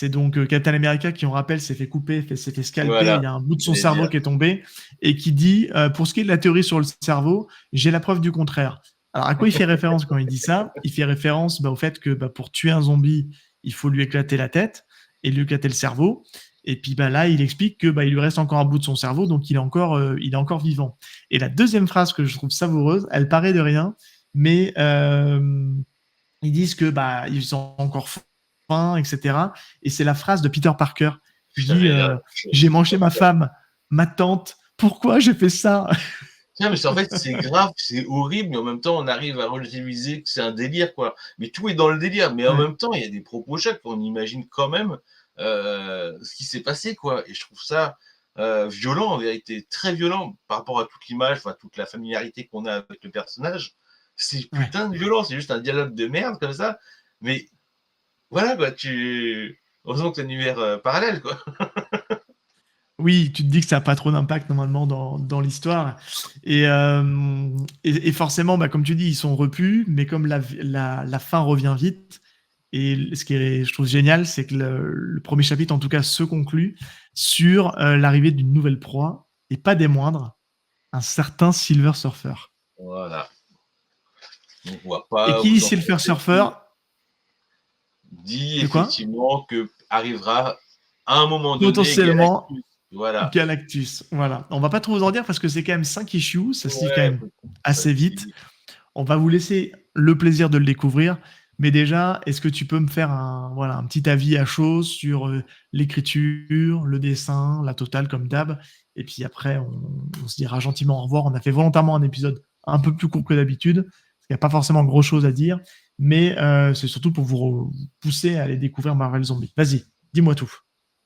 donc Captain America qui, on rappelle, s'est fait couper, s'est fait scalper. Il Voilà, y a un bout de son j'allais cerveau dire. qui est tombé et qui dit, pour ce qui est de la théorie sur le cerveau, j'ai la preuve du contraire. Alors, à quoi il fait référence quand il dit ça? Il fait référence au fait que pour tuer un zombie, il faut lui éclater la tête et lui éclater le cerveau. Et puis là, il explique que il lui reste encore un bout de son cerveau, donc il est encore vivant. Et la deuxième phrase que je trouve savoureuse, elle paraît de rien, mais ils disent que ils ont encore faim, etc. Et c'est la phrase de Peter Parker qui Putain, dit j'allais dire la même chose. j'ai mangé ma femme, ma tante. Pourquoi j'ai fait ça? Tiens, mais en fait, c'est grave, c'est horrible, mais en même temps, on arrive à relativiser que c'est un délire, quoi. Mais tout est dans le délire, mais en Ouais. même temps, il y a des propos chocs, on imagine quand même ce qui s'est passé, quoi. Et je trouve ça violent, en vérité, très violent par rapport à toute l'image, enfin, toute la familiarité qu'on a avec le personnage. C'est Ouais. putain de violent, c'est juste un dialogue de merde comme ça. Mais voilà, quoi, heureusement que c'est un univers parallèle, quoi. Oui, tu te dis que ça n'a pas trop d'impact normalement dans l'histoire. Et forcément, comme tu dis, ils sont repus, mais comme la fin revient vite, et ce qui est, je trouve génial, c'est que le premier chapitre, en tout cas, se conclut sur l'arrivée d'une nouvelle proie, et pas des moindres, un certain Silver Surfer. Voilà. On voit Et pas qui dit vous en Silver pensez Surfer? dit De quoi? effectivement que arrivera à un moment donné Potentiellement Galactus. Voilà. Galactus. Voilà. On va pas trop vous en dire parce que c'est quand même 5 issues, ça se lit quand Ouais, même assez vite. On va vous laisser le plaisir de le découvrir. Mais déjà, est-ce que tu peux me faire un petit avis à chaud sur l'écriture, le dessin, la totale comme d'hab? Et puis après, on se dira gentiment au revoir. On a fait volontairement un épisode un peu plus court que d'habitude, parce qu'il n'y a pas forcément grand-chose à dire. Mais c'est surtout pour vous pousser à aller découvrir Marvel Zombie. Vas-y, dis-moi tout.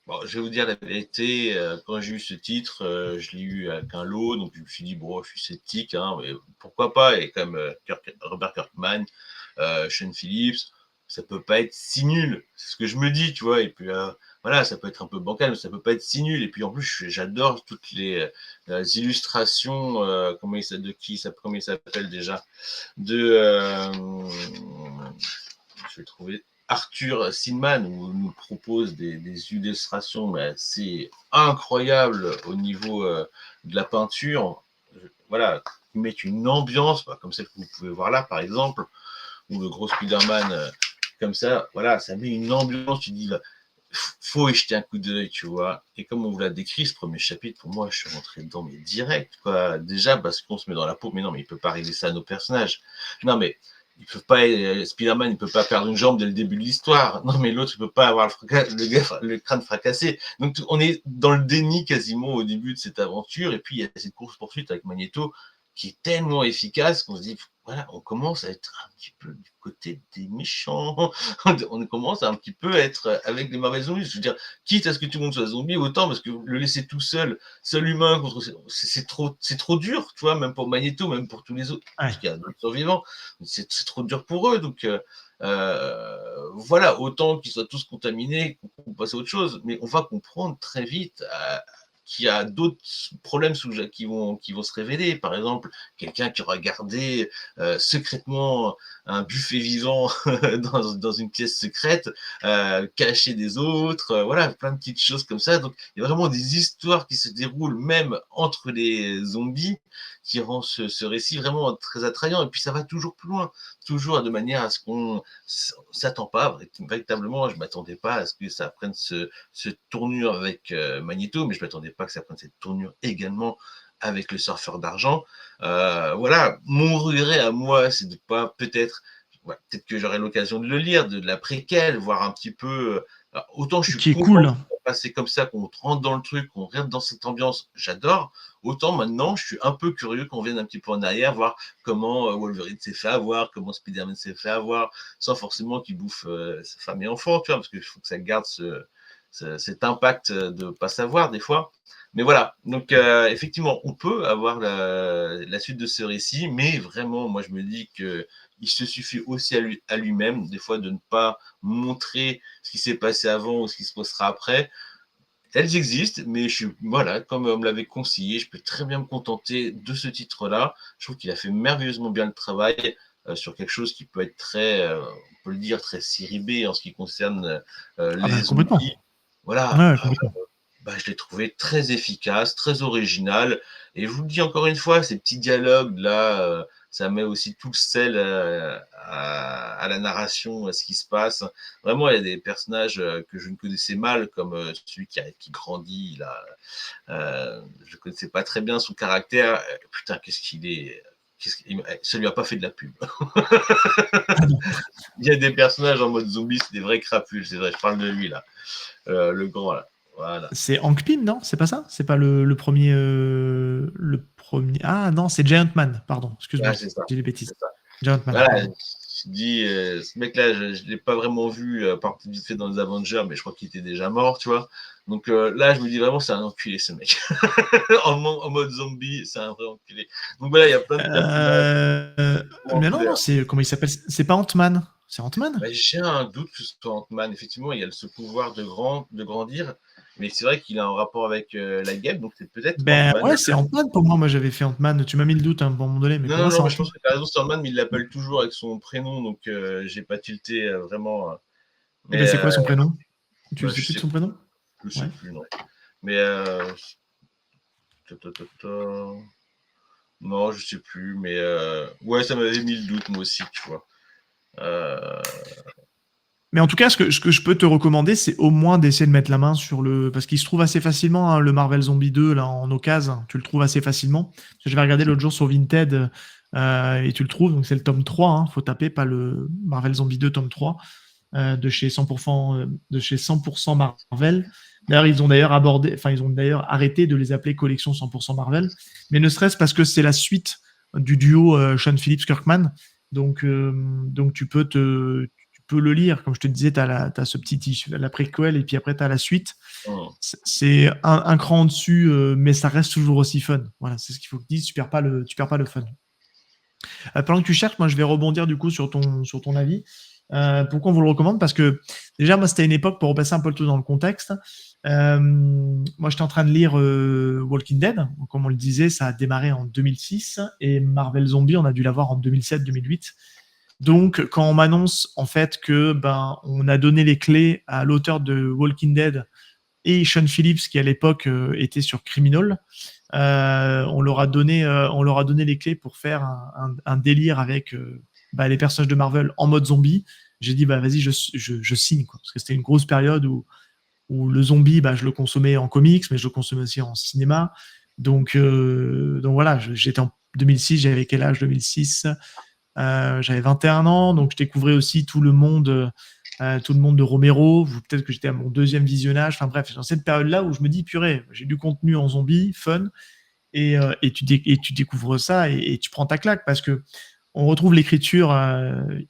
Bon, je vais vous dire la vérité, quand j'ai eu ce titre, je l'ai eu avec un lot, donc je me suis dit, bon, je suis sceptique, hein, mais pourquoi pas, et quand même Robert Kirkman, Sean Phillips, ça peut pas être si nul, c'est ce que je me dis, tu vois, et puis voilà, ça peut être un peu bancal, mais ça peut pas être si nul, et puis en plus, j'adore toutes les illustrations, comment il s'appelle déjà, je vais trouver, Arthur Sinman, où il nous propose des illustrations mais assez incroyables au niveau de la peinture. Voilà, ils mettent une ambiance, comme celle que vous pouvez voir là, par exemple, ou le gros Spider-Man comme ça. Voilà, ça met une ambiance. Tu dis, faut y jeter un coup d'œil, tu vois. Et comme on vous l'a décrit, ce premier chapitre, pour moi, je suis rentré dedans, mais direct, quoi. Déjà, parce qu'on se met dans la peau, mais non, mais il peut pas arriver ça à nos personnages. Non, mais il peut pas, Spider-Man, il peut pas perdre une jambe dès le début de l'histoire. Non, mais l'autre, il peut pas avoir le crâne fracassé. Donc, on est dans le déni quasiment au début de cette aventure. Et puis, il y a cette course-poursuite avec Magneto qui est tellement efficace qu'on se dit, voilà, on commence à être un petit peu du côté des méchants. On commence à un petit peu être avec les Marvel Zombies. Je veux dire, quitte à ce que tout le monde soit zombie, autant parce que le laisser tout seul, seul humain contre c'est trop dur, tu vois, même pour Magneto, même pour tous les autres, Ouais. parce qu'il y a d'autres survivants, c'est trop dur pour eux. Donc voilà, autant qu'ils soient tous contaminés, qu'on passe à autre chose. Mais on va comprendre très vite qu'il y a d'autres problèmes qui vont se révéler. Par exemple, quelqu'un qui aura gardé secrètement un buffet vivant dans une pièce secrète, caché des autres, voilà, plein de petites choses comme ça. Donc, il y a vraiment des histoires qui se déroulent même entre les zombies qui rend ce récit vraiment très attrayant. Et puis, ça va toujours plus loin, toujours de manière à ce qu'on s'attend pas véritablement. Je m'attendais pas à ce que ça prenne ce tournure avec Magneto, mais je m'attendais pas que ça prenne cette tournure également avec le surfeur d'argent. Voilà, mon regret à moi, c'est de pas peut-être, ouais, peut-être que j'aurai l'occasion de le lire, de la préquelle, voir un petit peu. Autant je suis Qui est content cool. de passer comme ça, qu'on rentre dans le truc, qu'on rentre dans cette ambiance, j'adore. Autant maintenant, je suis un peu curieux qu'on vienne un petit peu en arrière, voir comment Wolverine s'est fait avoir, comment Spider-Man s'est fait avoir, sans forcément qu'il bouffe sa femme et enfant, tu vois, parce qu'il faut que ça garde cet impact de ne pas savoir des fois. Mais voilà, donc effectivement, on peut avoir la suite de ce récit, mais vraiment, moi je me dis que il se suffit aussi à lui-même, des fois, de ne pas montrer ce qui s'est passé avant ou ce qui se passera après. Elles existent, mais voilà, comme on me l'avait conseillé, je peux très bien me contenter de ce titre-là. Je trouve qu'il a fait merveilleusement bien le travail sur quelque chose qui peut être très, on peut le dire, très série B en ce qui concerne Ah les ben complètement. zombies. Voilà, Ouais, complètement. je l'ai trouvé très efficace, très original. Et je vous le dis encore une fois, ces petits dialogues-là, ça met aussi tout le sel à la narration, à ce qui se passe. Vraiment, il y a des personnages que je ne connaissais mal, comme celui qui grandit. Là. Je ne connaissais pas très bien son caractère. Putain, qu'est-ce qu'il est. Ça lui a pas fait de la pub. Ah non. Il y a des personnages en mode zombie, c'est des vrais crapules, c'est vrai, je parle de lui là. Le grand là. Voilà. C'est Hank Pym, non? C'est pas ça? C'est pas le premier, le premier. Ah non, c'est Giant Man. Pardon, Ouais, excuse-moi, c'est ça. j'ai des bêtises. C'est ça. Giant Man, Voilà, pardon. je dis, ce mec-là, je ne l'ai pas vraiment vu, par vite fait dans les Avengers, mais je crois qu'il était déjà mort, tu vois. Donc là, je me dis vraiment, c'est un enculé, ce mec. En mode zombie, c'est un vrai enculé. Donc voilà, il y a plein de personnages Mais non, non, secondaires. c'est comment il s'appelle? C'est pas Ant-Man. C'est Ant-Man? Bah, j'ai un doute que ce soit Ant-Man. Effectivement, il y a ce pouvoir de grandir, mais c'est vrai qu'il a un rapport avec la guêpe, donc c'est peut-être Ben Ant-Man. ouais, c'est Ant-Man pour moi. Moi, j'avais fait Ant-Man. Tu m'as mis le doute hein, pour un moment donné, mais Non, pour non, moi, c'est non, mais je Ant-Man. pense que tu as raison, c'est Ant-Man, mais il l'appelle toujours avec son prénom, donc j'ai pas tilté vraiment. Et Mais ben c'est quoi son prénom? Tu bah, sais plus de son prénom? je sais Ouais. plus, non. Mais ta, ta, ta, ta. Non, je sais plus, mais ouais, ça m'avait mis le doute moi aussi, tu vois. Euh, Mais en tout cas, ce que je peux te recommander, c'est au moins d'essayer de mettre la main sur le. Parce qu'il se trouve assez facilement, hein, le Marvel Zombie 2, là, en occasion. Tu le trouves assez facilement. Parce que je vais regarder l'autre jour sur Vinted et tu le trouves. Donc, c'est le tome 3. Hein, faut taper, pas le Marvel Zombie 2, tome 3, de chez 100%, de chez 100% Marvel. D'ailleurs, ils ont d'ailleurs abordé, enfin, ils ont d'ailleurs arrêté de les appeler collection 100% Marvel. Mais ne serait-ce parce que c'est la suite du duo Sean Phillips-Kirkman. Donc, tu peux le lire. Comme je te disais, tu as ce petit la préquel et puis après, tu as la suite. hum, C'est un cran en dessus, mais ça reste toujours aussi fun. Voilà, c'est ce qu'il faut que je dise. Tu perds pas le fun. Pendant que tu cherches, moi, je vais rebondir du coup sur ton avis. Pourquoi on vous le recommande? Parce que déjà, moi, c'était une époque, pour repasser un peu le tout dans le contexte. Moi, j'étais en train de lire Walking Dead. Comme on le disait, ça a démarré en 2006 et Marvel Zombie, on a dû l'avoir en 2007-2008. Donc, quand on m'annonce en fait que ben on a donné les clés à l'auteur de Walking Dead et Sean Phillips qui à l'époque était sur Criminal, on leur a donné les clés pour faire un délire avec bah, les personnages de Marvel en mode zombie. J'ai dit bah vas-y je signe quoi, parce que c'était une grosse période où où le zombie, je le consommais en comics, mais je le consommais aussi en cinéma. Donc voilà, j'étais en 2006, j'avais quel âge 2006 J'avais 21 ans, donc je découvrais aussi tout le monde de Romero. Peut-être que j'étais à mon deuxième visionnage. Enfin bref, dans cette période-là où je me dis, purée, j'ai du contenu en zombie, fun, et tu découvres ça et tu prends ta claque parce que on retrouve l'écriture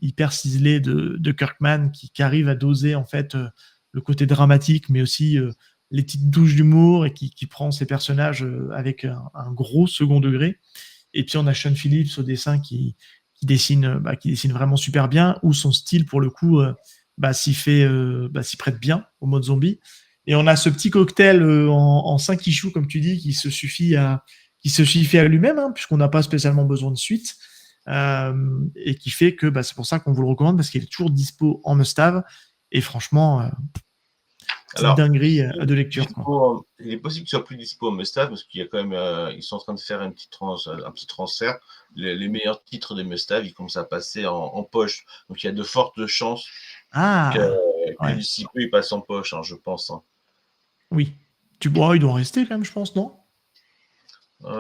hyper ciselée de Kirkman qui arrive à doser en fait le côté dramatique, mais aussi les petites touches d'humour et qui prend ses personnages avec un gros second degré. Et puis on a Sean Phillips au dessin qui dessine vraiment super bien, où son style pour le coup s'y prête bien au mode zombie. Et on a ce petit cocktail en 5 issues, comme tu dis, qui se suffit à lui-même, hein, puisqu'on n'a pas spécialement besoin de suite. Et qui fait que c'est pour ça qu'on vous le recommande, parce qu'il est toujours dispo en must-have. Et franchement, petite dinguerie de lecture. Il est possible qu'il soit plus dispo en must-have, parce qu'il y a quand même, ils sont en train de faire un petit transfert. Les meilleurs titres des must-have, ils commencent à passer en poche. Donc il y a de fortes chances que d'ici peu, ils passent en poche, hein, je pense. Hein. Oui. Il doit rester quand même, je pense, non?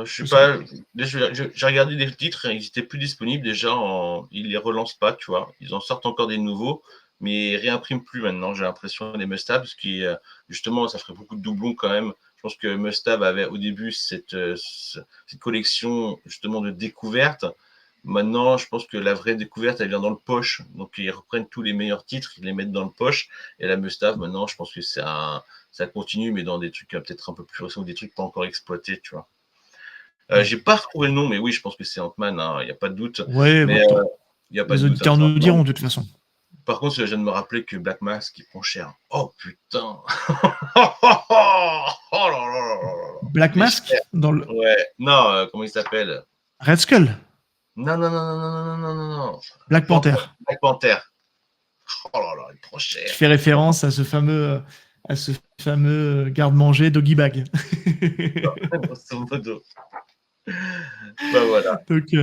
Je sais pas. J'ai regardé des titres, ils étaient plus disponibles déjà. Ils les relancent pas, tu vois. Ils en sortent encore des nouveaux, mais ils réimpriment plus maintenant. J'ai l'impression des must-have, parce que justement, ça ferait beaucoup de doublons quand même. Je pense que Must-Have avait au début cette collection justement de découvertes. Maintenant, je pense que la vraie découverte, elle vient dans le poche. Donc, ils reprennent tous les meilleurs titres, ils les mettent dans le poche. Et la Must-Have, maintenant, je pense que ça continue, mais dans des trucs peut-être un peu plus récents, ou des trucs pas encore exploités, tu vois. J'ai pas retrouvé le nom, mais oui, je pense que c'est Ant-Man, il n'y a pas de doute. Ouais, mais il y a pas les de doute. auditeurs nous diront de toute façon. Par contre, je viens de me rappeler que Black Mask, il prend cher. Oh putain. Oh là là là. Black Mask dans le... Ouais. Non, comment il s'appelle? Red Skull. Non. Black Panther. Black Panther. Oh là là, il prend cher. Qui fait référence à ce fameux garde-manger Doggy Bag. Grosso modo. Voilà. Donc,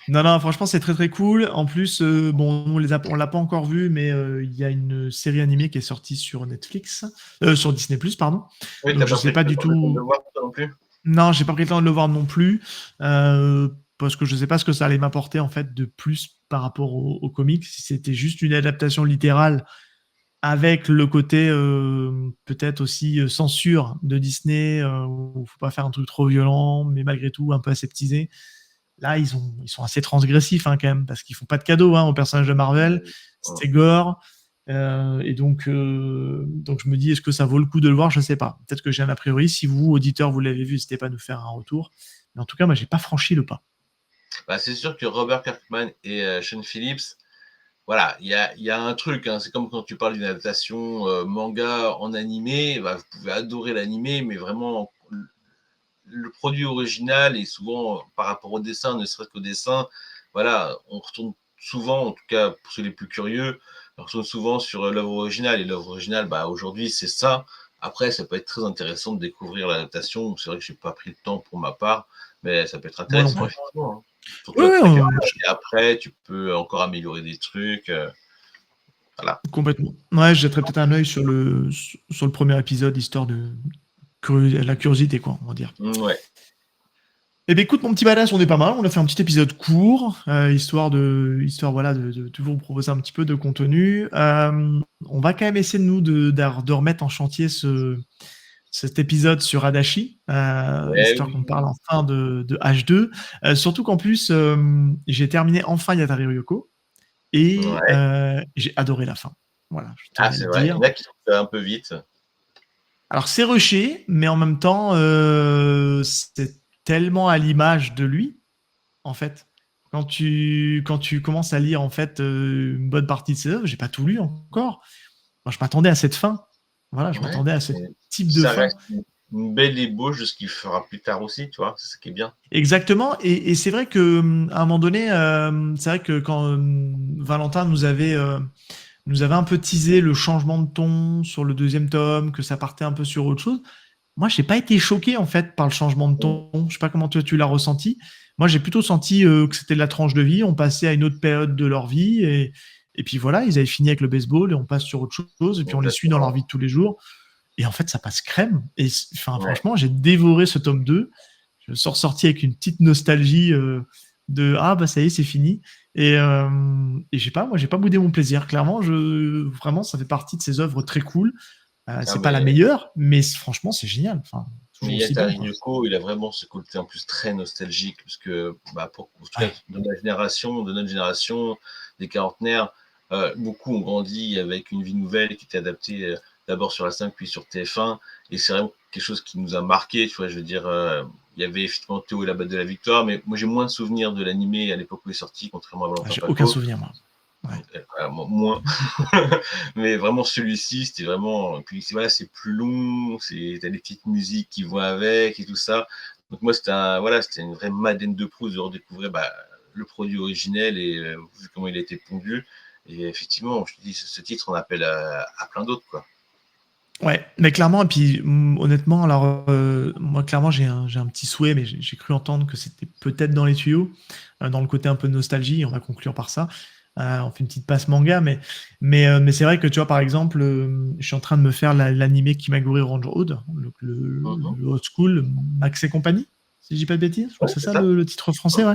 non, franchement, c'est très très cool. En plus, on l'a pas encore vu, mais il y a une série animée qui est sortie sur Netflix, sur Disney+, pardon. Oui, donc je sais pas du tout. De voir ça non plus. Non, j'ai pas pris le temps de le voir non plus, parce que je sais pas ce que ça allait m'apporter en fait de plus par rapport au comics. Si c'était juste une adaptation littérale avec le côté peut-être aussi censure de Disney, où faut pas faire un truc trop violent, mais malgré tout un peu aseptisé. Là, ils sont assez transgressifs quand même, parce qu'ils font pas de cadeaux aux personnages de Marvel. C'est gore. Et donc je me dis, est-ce que ça vaut le coup de le voir? Je sais pas. Peut-être que j'ai un a priori. Si vous, auditeurs, vous l'avez vu, n'hésitez pas à nous faire un retour. Mais en tout cas, moi, j'ai pas franchi le pas. C'est sûr que Robert Kirkman et Sean Phillips, voilà, il y a un truc. Hein, c'est comme quand tu parles d'une adaptation manga en animé. Vous pouvez adorer l'animé, mais vraiment le produit original et souvent par rapport au dessin, ne serait-ce qu'au dessin, voilà, on retourne souvent, en tout cas pour ceux les plus curieux, on retourne souvent sur l'œuvre originale. Et l'œuvre originale, aujourd'hui, c'est ça. Après, ça peut être très intéressant de découvrir l'adaptation. C'est vrai que je n'ai pas pris le temps pour ma part, mais ça peut être intéressant, effectivement. Hein. Et après, tu peux encore améliorer des trucs. Voilà. Complètement. Ouais, je jetterai peut-être un œil sur le premier épisode, histoire de la curiosité, quoi, on va dire. Ouais. Eh bien, écoute, mon petit badass, on est pas mal. On a fait un petit épisode court, histoire de toujours vous proposer un petit peu de contenu. On va quand même essayer de remettre en chantier cet épisode sur Adachi, histoire qu'on parle enfin de H2. Surtout qu'en plus, j'ai terminé enfin Yatari Ryoko et j'ai adoré la fin. Voilà. C'est vrai. Il y en a qui trouvent ça un peu vite. Alors, c'est rushé, mais en même temps, c'est tellement à l'image de lui, en fait. Quand tu commences à lire, en fait, une bonne partie de ses œuvres, j'ai pas tout lu encore. Moi, je m'attendais à cette fin. Voilà, je m'attendais à ce type de fin. Ça reste une belle ébauche de ce qu'il fera plus tard aussi, tu vois, c'est ce qui est bien. Exactement, et c'est vrai qu'à un moment donné, c'est vrai que quand Valentin nous avait un peu teasé le changement de ton sur le deuxième tome, que ça partait un peu sur autre chose. Moi, j'ai pas été choqué en fait par le changement de ton. Je sais pas comment tu l'as ressenti. Moi, j'ai plutôt senti que c'était de la tranche de vie. On passait à une autre période de leur vie et puis voilà, ils avaient fini avec le baseball et on passe sur autre chose et puis on les suit dans leur vie de tous les jours. Et en fait, ça passe crème. Et enfin, Ouais. franchement, j'ai dévoré ce tome 2. Je sors sorti avec une petite nostalgie de ah bah ça y est, c'est fini. Et j'ai pas boudé mon plaisir. Clairement, vraiment, ça fait partie de ces œuvres très cool. Ah, C'est pas la meilleure, mais franchement, c'est génial. Enfin, toujours aussi bon, Miyatari quoi. Yoko, il a vraiment ce côté en plus très nostalgique, parce que en tout cas Ouais. de notre génération, des quarantenaires, beaucoup ont grandi avec une vie nouvelle qui était adaptée d'abord sur la 5 puis sur TF1, et c'est vraiment quelque chose qui nous a marqué, tu vois, je veux dire, il y avait effectivement Théo et la batte de la victoire, mais moi j'ai moins de souvenirs de l'animé à l'époque où il est sorti, contrairement à Valentin J'ai aucun Paco. souvenir, moi. Ouais. Moins. Mais vraiment, celui-ci, c'était vraiment. Puis voilà, c'est plus long, t'as des petites musiques qui vont avec et tout ça. Donc, moi, c'était une vraie Madeleine de Proust de redécouvrir le produit originel et vu comment il a été pondu. Et effectivement, je te dis, ce titre, on appelle à plein d'autres, quoi. Ouais, mais clairement, et puis honnêtement, alors moi clairement j'ai un petit souhait, mais j'ai cru entendre que c'était peut-être dans les tuyaux, dans le côté un peu de nostalgie, on va conclure par ça. On fait une petite passe manga, mais c'est vrai que tu vois, par exemple, je suis en train de me faire l'animé Kimagure Orange Road, Mhm. le old school, Max et compagnie, si je dis pas de bêtises, je crois Ouais, que c'est c'est ça ça. le titre français, ouais.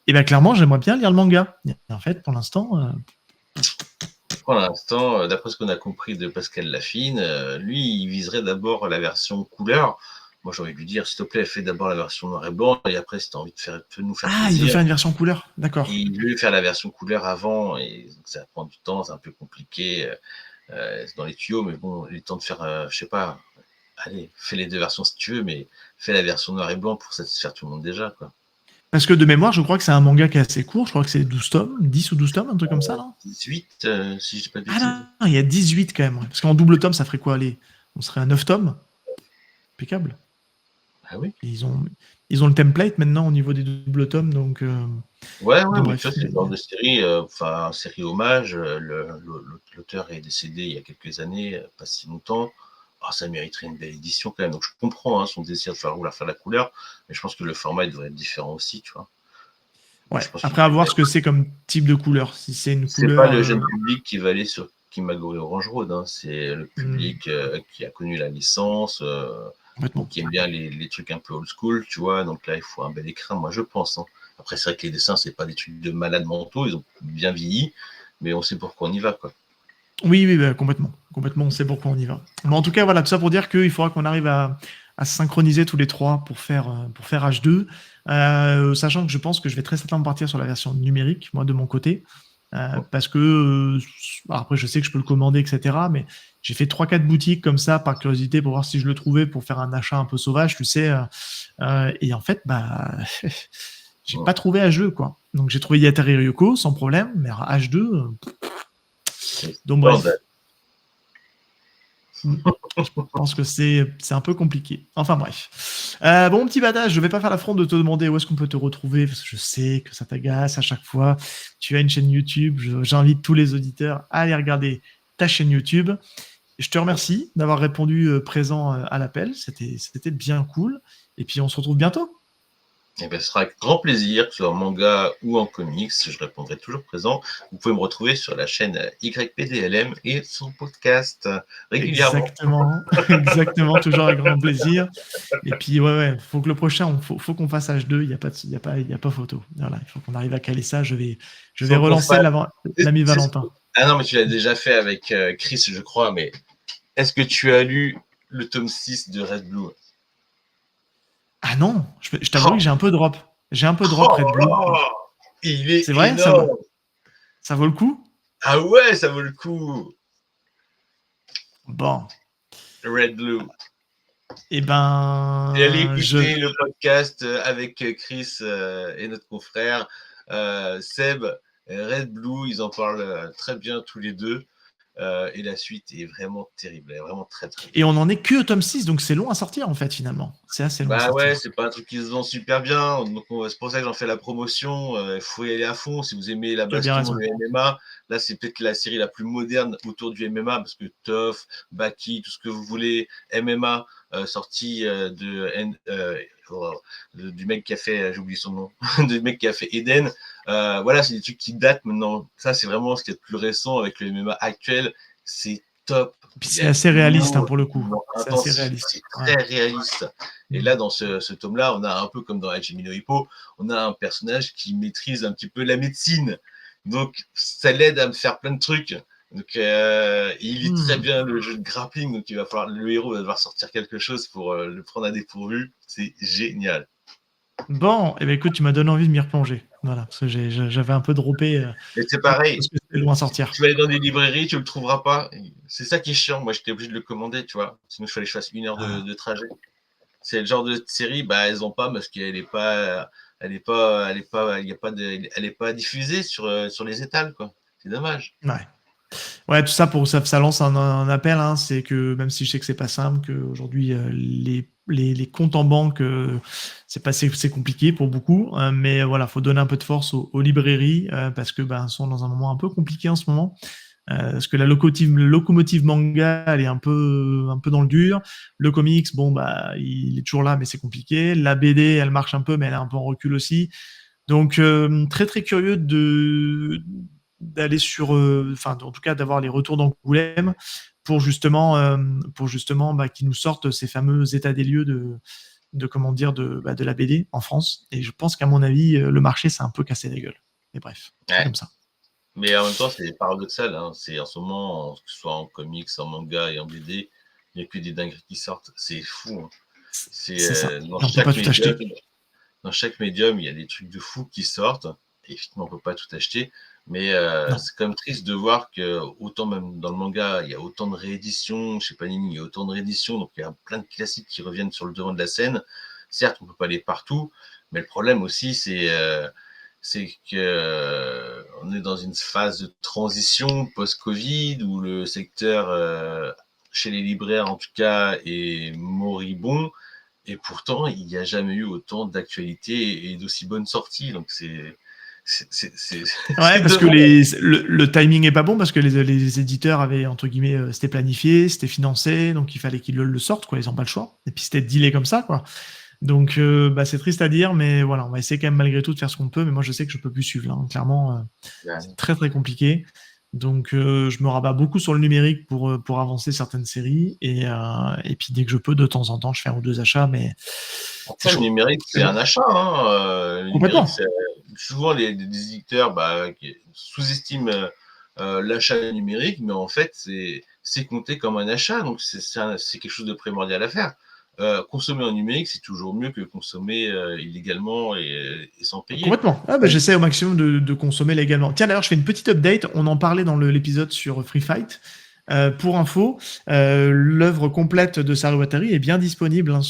Et bien clairement, j'aimerais bien lire le manga. Et en fait, pour l'instant, Pour l'instant, d'après ce qu'on a compris de Pascal Lafine, lui, il viserait d'abord la version couleur. Moi, j'aurais dû dire, s'il te plaît, fais d'abord la version noir et blanc, et après, si tu as envie de nous faire ah, il veut plaisir, faire une version couleur, d'accord. il veut faire la version couleur avant, et ça prend du temps, c'est un peu compliqué, c'est dans les tuyaux, mais bon, il est temps de faire, je sais pas, allez, fais les deux versions si tu veux, mais fais la version noir et blanc pour satisfaire tout le monde déjà, quoi. Parce que de mémoire, je crois que c'est un manga qui est assez court. Je crois que c'est 12 tomes, 10 ou 12 tomes, un truc comme ça, là. 18, si je dis pas de Ah bêtises. non, il y a 18 quand même. Ouais. Parce qu'en double tome, ça ferait quoi? Allez, on serait à 9 tomes. Impeccable. Ah oui. Et ils ont le template maintenant au niveau des double tomes. Ouais, ouais, Donc mais tu vois, bref. c'est le genre de série, enfin, série hommage. L'auteur est décédé il y a quelques années, pas si longtemps. Ah, ça mériterait une belle édition quand même. Donc, je comprends son désir de vouloir faire la couleur, mais je pense que le format il devrait être différent aussi, tu vois. Ouais. Je pense qu'il Après, à voir ce que c'est comme type de couleur. Si c'est une c'est pas couleur. le jeune public qui va aller sur Kimagure Orange Road, hein. C'est le Hmm, public qui a connu la licence, ou complètement. qui aime bien les trucs un peu old school, tu vois. Donc là, il faut un bel écran, moi, je pense, hein. Après, c'est vrai que les dessins, c'est pas des trucs de malades mentaux, ils ont bien vieilli, mais on sait pourquoi on y va, quoi. Oui, oui, bah, complètement. Complètement, on sait pourquoi on y va. Mais en tout cas, voilà, tout ça pour dire qu'il faudra qu'on arrive à se synchroniser tous les trois pour faire H2. Sachant que je pense que je vais très certainement partir sur la version numérique, moi, de mon côté. Parce que, après, je sais que je peux le commander, etc. Mais j'ai fait 3-4 boutiques comme ça, par curiosité, pour voir si je le trouvais, pour faire un achat un peu sauvage, tu sais. Et en fait, bah, j'ai Ouais. pas trouvé H2, quoi. Donc j'ai trouvé Yatari Ryoko, sans problème, mais H2, C'est donc scandale. bref. Mm. Je pense que c'est un peu compliqué. Enfin bref. Bon, petit badage, je vais pas faire l'affront de te demander où est-ce qu'on peut te retrouver, parce que je sais que ça t'agace à chaque fois. Tu as une chaîne YouTube, j'invite tous les auditeurs à aller regarder ta chaîne YouTube. Je te remercie d'avoir répondu présent à l'appel, c'était bien cool. Et puis on se retrouve bientôt. Et bien, ce sera avec grand plaisir, que ce soit en manga ou en comics, je répondrai toujours présent. Vous pouvez me retrouver sur la chaîne YPDLM et son podcast régulièrement. Exactement, exactement, toujours avec grand plaisir. Et puis, ouais, ouais, faut que le prochain, faut qu'on fasse H2, il n'y a pas, y a pas photo. Voilà, il faut qu'on arrive à caler ça. Je vais Faut qu'on relancer fasse. l'ami Valentin. Ah non, mais tu l'as déjà fait avec Chris, je crois, mais est-ce que tu as lu le tome 6 de Red Blue? Ah non, je t'avouerai que Oh, j'ai un peu drop. J'ai un peu drop oh Red Blue. là, il est C'est vrai, énorme. ça vaut le coup? Ah ouais, ça vaut le coup. Bon, Red Blue. eh Et allez ben, écouter le podcast avec Chris et notre confrère Seb, Red Blue, ils en parlent très bien tous les deux. Et la suite est vraiment terrible, elle est vraiment très très et bien. on en est que au tome 6, donc c'est long à sortir en fait, finalement. C'est assez long à Bah ouais, sortir. c'est pas un truc qui se vend super bien, donc c'est pour ça que j'en fais la promotion. Il faut y aller à fond si vous aimez la Tu as bien baston, raison. le MMA. Là, c'est peut-être la série la plus moderne autour du MMA parce que Tough, Baki, tout ce que vous voulez, MMA, sorti du mec qui a fait, j'ai oublié son nom, du mec qui a fait Eden. Voilà, c'est des trucs qui datent maintenant. Ça, c'est vraiment ce qui est le plus récent avec le MMA actuel. C'est top. Puis Il y c'est a assez de réaliste l'humour, pour le coup. humour C'est assez intensif, réaliste. c'est Ouais. très réaliste. Et Mm. là, dans ce tome-là, on a un peu comme dans Hajime no Ippo, on a un personnage qui maîtrise un petit peu la médecine. Donc, ça l'aide à me faire plein de trucs. Donc, il lit très Mm. bien le jeu de grappling, donc le héros va devoir sortir quelque chose pour le prendre à dépourvu. C'est génial. Bon, eh ben, écoute, tu m'as donné envie de m'y replonger. Voilà, parce que j'avais un peu droppé Et c'est pareil, parce que c'était loin à sortir. tu vas aller dans des librairies, tu le trouveras pas. C'est ça qui est chiant. Moi, j'étais obligé de le commander, tu vois. Sinon, il fallait que je fasse 1 heure Ah, de trajet. C'est le genre de série, bah, elles ont pas parce qu'elle est pas, elle est pas, elle est pas, il y a pas de, elle est pas diffusée sur les étals, quoi. C'est dommage. ouais. Ouais, tout ça pour ça lance un appel. Hein, c'est que même si je sais que c'est pas simple, qu'aujourd'hui les comptes en banque, c'est compliqué pour beaucoup. Mais voilà, faut donner un peu de force aux librairies parce que ben sont dans un moment un peu compliqué en ce moment. Parce que la locomotive manga, elle est un peu dans le dur. Le comics, bon bah il est toujours là, mais c'est compliqué. La BD, elle marche un peu, mais elle est un peu en recul aussi. Donc très très curieux d'aller sur, enfin en tout cas d'avoir les retours d'Angoulême pour justement bah, qu'ils nous sortent ces fameux états des lieux de comment dire de la BD en France. Et je pense qu'à mon avis le marché s'est un peu cassé la gueule. Mais bref, c'est Ouais. comme ça. Mais en même temps, c'est paradoxal, hein. C'est en ce moment, que ce soit en comics, en manga et en BD, il n'y a que des dingueries qui sortent. C'est fou, hein. C'est C'est ça. dans Et on peut pas chaque tout médium, acheter. il y a des trucs de fou qui sortent. Et effectivement, on peut pas tout acheter. Mais Non. c'est quand même triste de voir que autant même dans le manga, il y a autant de rééditions. Chez Panini, il y a autant de rééditions. Donc il y a plein de classiques qui reviennent sur le devant de la scène. Certes, on peut pas aller partout, mais le problème aussi, c'est que on est dans une phase de transition post-Covid où le secteur, chez les libraires en tout cas, est moribond. Et pourtant, il n'y a jamais eu autant d'actualités et d'aussi bonnes sorties. Donc Ouais, c'est parce que dommage. le timing est pas bon parce que les éditeurs avaient entre guillemets c'était planifié, c'était financé, donc il fallait qu'ils le sortent quoi, ils ont pas le choix. Et puis c'était dealé comme ça quoi. Donc bah, c'est triste à dire, mais voilà, on va essayer quand même malgré tout de faire ce qu'on peut. Mais moi je sais que je peux plus suivre là, hein. Clairement, c'est très très compliqué. Donc je me rabats beaucoup sur le numérique pour avancer certaines séries et puis dès que je peux de temps en temps je fais un ou deux achats, mais c'est Après, le chaud. numérique, C'est c'est chaud. un achat, hein. Le numérique, Complètement. c'est souvent les éditeurs qui sous-estiment l'achat numérique, mais en fait, c'est compté comme un achat, donc c'est quelque chose de primordial à faire. Consommer en numérique, c'est toujours mieux que consommer illégalement et sans payer. Complètement. Ah, bah, j'essaie au maximum de consommer légalement. Tiens, d'ailleurs, je fais une petite update. On en parlait dans l'épisode sur Free Fight. Pour info, l'œuvre complète de Saru Watari est bien disponible hein,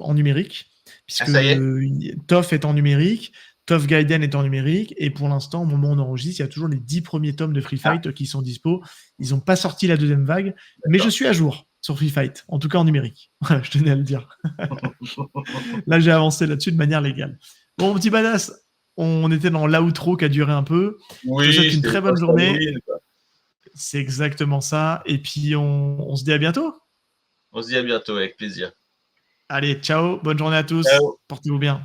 en numérique, Ah, puisque ça y est? TOF est en numérique, TOF Gaiden est en numérique, et pour l'instant, au moment où on enregistre, il y a toujours les 10 premiers tomes de Free Ah, Fight qui sont dispo. Ils n'ont pas sorti la deuxième vague, mais je d'accord. suis à jour sur Free Fight, en tout cas en numérique. Voilà, je tenais à le dire. Là, j'ai avancé là-dessus de manière légale. Bon, mon petit badass, on était dans l'outro qui a duré un peu. Je te souhaite Oui, une c'est le très bonne journée. post-Halloween, quoi. C'est exactement ça. Et puis, on se dit à bientôt. On se dit à bientôt, avec plaisir. Allez, ciao. Bonne journée à tous. Ciao. Portez-vous bien.